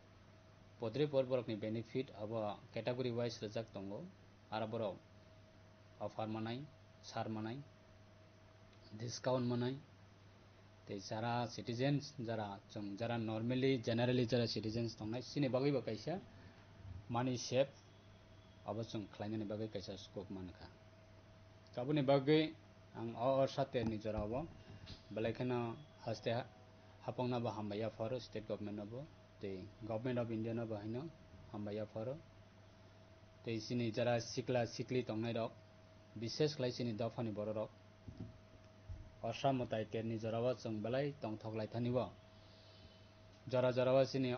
podre por borok ni benefit abo category wise rejak tongo ara borok offer manai sar manai discount manai te jara citizens jara normally generally jara citizens tongnai sini bagi bo kaisa money save abo chung khlainani bagi kaisa scope mankha kabuni bagi ang or sate ni jara abo belaikana haste hapongna ba hambaya faro state government abo te government of India na ba haino hambaya faro te sini jara sikla sikli tongnai rok বিশেষ khlai sini dofani borok osam motai terni jarawa chung belai tongthok lai thanibo jara jarawa sini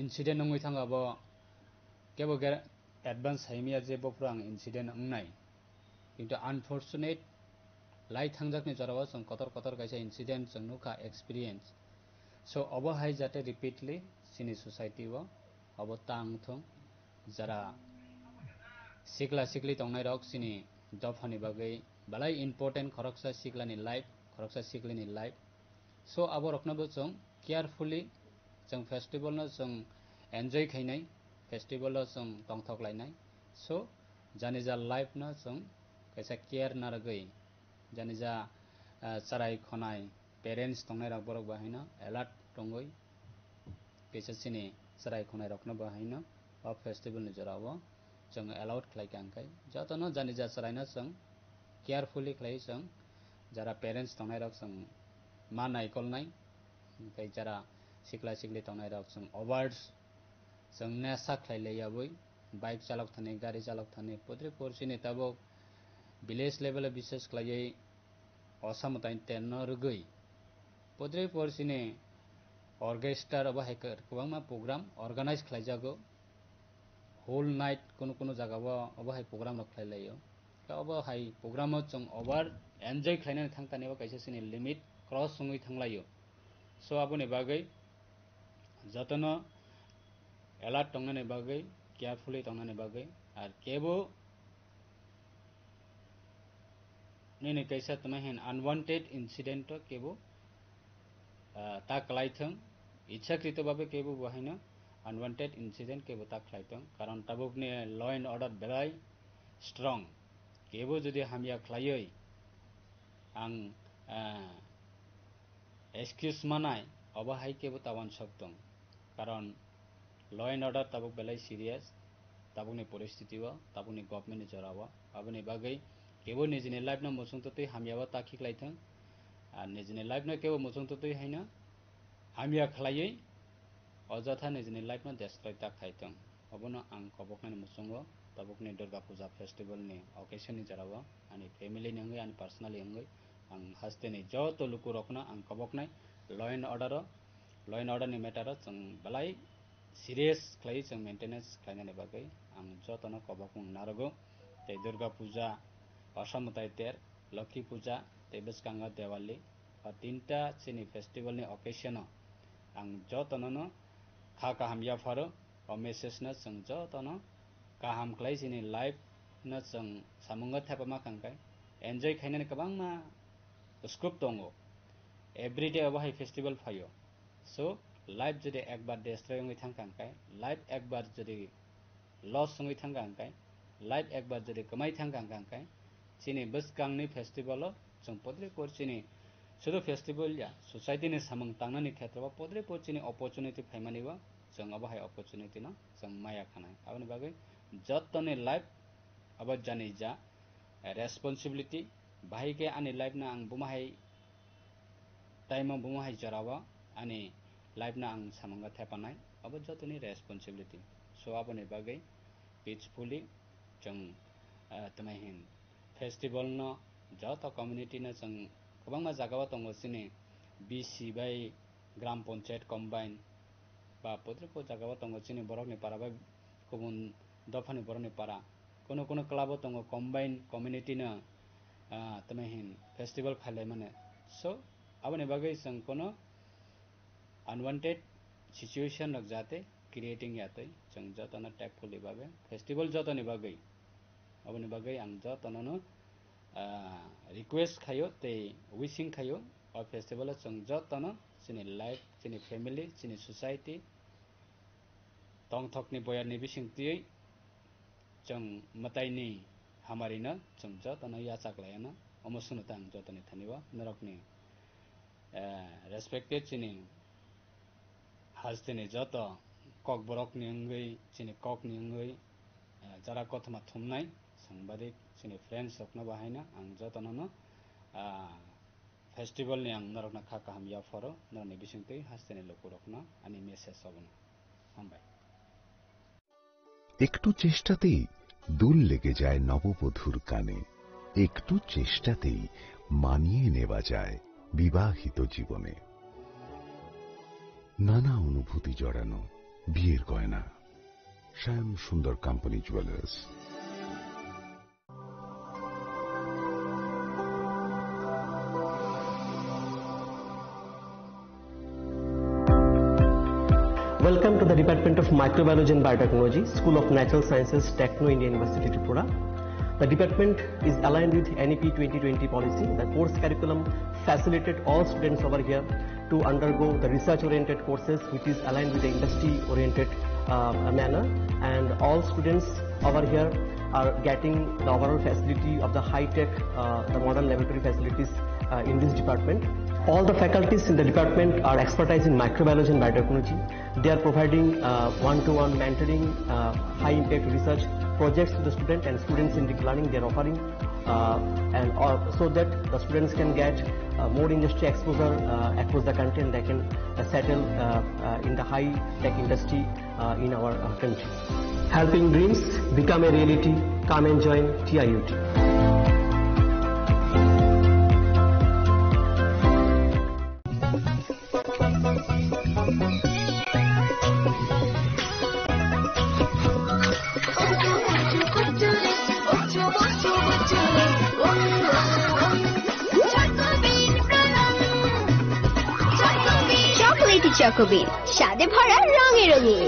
incident nongoi thangabo kebo advance haimia je boprang incident ongnai কিন্তু unfortunate lai thangjakni jarawa chung kotor kotor kaisa incident chung nukha experience so obo hai jate repeatedly sini society o obo tangthong jara sikla sikli tongnai rok sini dofani bagai balai important khoroksa siklani life khoroksa siklini life so abo rokna bo chung carefully chung festival no chung enjoy khainai festival no chung tongthok lainai so janija life no chung kaisa care na ragai janija charai khonai parents tongnai rok borok bahaina alert tongoi kaisa sini charai khonai rokna bahaina of festival ni jorao chung allowed khlai kangkai jotono janija charaina chung carefully khlai chung jara parents tongnai rok chung ma naikolnai kai jara sikla sikli tongnai rok chung awards chung nesa khlai leiaboi bike chalok thani gari chalok thani podre porsini tabo village level বিশেষ khlaiai osamutai tenno rugui podre porsini orchestra aba hacker kwangma program organize khlaijago whole night kono jaga bo aba hai program rok khlailaio ka aba hai program chung over enjoy khlainani thangtani ba kaisa sini limit cross sungui thanglaio so aboni bagai jotono alert tongnani bagai carefully tongnani bagai ar kebo nini kaisa tamahin unwanted incident to kebo ta kalaithang ichhakrito babe kebo bahaina unwanted incident kebo ta khlaithang karon tabukni law and order belai strong kebo jodi hamya khlaioi ang excuse manai oba hai kebo tawan soktong karon law and order tabuk belai serious tabukni poristiti o tabukni government ni jorao aboni bagai kebo nijini life na musung totoi hamya ta khiklaithang ar nijini life na kebo musung totoi haina hamya khlaioi অযথা Nizhny life না destroy ta khaitong obono ang koboknani musungo tabukni Durga Puja festival ni occasion ni jarawa ani family ni ngai ani personally ngai ang haste ni joto luku rokna ang koboknai law and order ni matter chung balai serious khlai chung maintenance khlainani bagai ang joto no kobokung narogo te Durga Puja Asamutai ter Lakhi Puja te Biskanga Diwali tinta chini festival ni occasion ang joto no kha kaham ya faro o message na chung jotono kaham khlai sini life na chung samunga thapama kangkai enjoy khainani kabangma scope tongo everyday abo hai festival phayo so life jodi ekbar destroy ngai thang kangkai life ekbar jodi loss ngai thang kangkai life ekbar jodi kamai thang kangkai chini biskangni festival chung podre por chini শুধু festival या society ने samung tangnani khetra podre pochini opportunity phaimani ba chung abo hai opportunity no chung maya khanai aboni bagai jottoni life abo jani ja responsibility bahai ke ani life na ang bumahai time bumahai jarawa ani life na ang samunga thepanai abo jottoni responsibility so aboni bagai peacefully chung tamahin festival no joto community na chung kabangma jagao tongo sini BC by Gram Panchayat combine ba potriko jagao tongo chini borokni para ba kubun dofani borokni para kono club tongo combine community na tamahin festival khalai mane so aboni bagai sang kono unwanted situation rok jate creating yatai jang jotona tactfully babe festival jotoni bagai aboni bagai ang jotona no request khayo te wishing khayo or festival jang jotona chini life chini family chini society tong thokni boyarni bising tiei jang mataini hamarina jang jotona yachak layana omosuno tang jotoni thaniwa narokni respected chini hastini joto kok borok ni ngai chini kok ni ngai jara kothma thumnai sangbadik chini friends rokna bahaina ang jotona no festival ni ang narokna kha kaham ya foro narni bisingtei hastini lokurokna ani message obona hambai একটু চেষ্টাতেই দুল লেগে যায় নববধূর কানে একটু চেষ্টাতেই মানিয়ে নেওয়া যায় বিবাহিত জীবনে নানা অনুভূতি জড়ানো বিয়ের গয়না শ্যাম সুন্দর company jewellers Welcome to the Department of Microbiology and Biotechnology, School of Natural Sciences, Techno India University, Tripura. The department is aligned with NEP 2020 policy. The course curriculum facilitated all students over here to undergo the research-oriented courses, which is aligned with the industry-oriented manner. And all students over here are getting the overall facility of the high-tech, the modern laboratory facilities in this department. All the faculties in the department are expertise in microbiology and biotechnology. They are providing one-to-one mentoring, high-impact research projects to the student and students in learning. They are offering so that the students can get more industry exposure across the country and they can settle in the high-tech industry in our country. Helping dreams become a reality. Come and join TIUT. চকোবিন স্বাদে ভরা রঙে রঙিন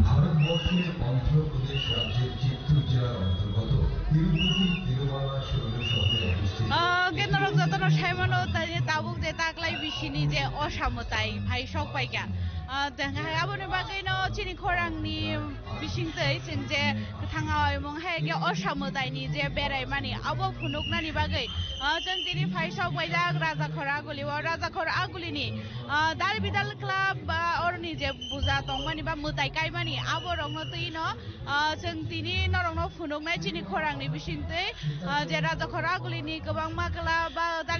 ভারতবর্ষের অন্ধ্রপ্রদেশ রাজ্যের চিত্তুর জেলার অন্তর্গত তিরুপতি তিরুমালা শৈল শহরে অবস্থিত কেন্দ্রক যতন সাইমানো তাবুক যে তাকলাই বিশিনি যে অসামতাই ভাই সব পাইকা aboni bagai no chini khorang ni bisingtei sin je thangawai mong hai ge osamutai ni je berai mani abo phunuk nani bagai jon tini phai sok baijak raja khora aguli wa raja khora aguli ni dal bidal club or ni je buja tongmani ba mutai kai mani abo rong no tui no jon tini norong no phunuk nai chini khorang ni bisingtei je raja khora aguli ni gobang ma club ba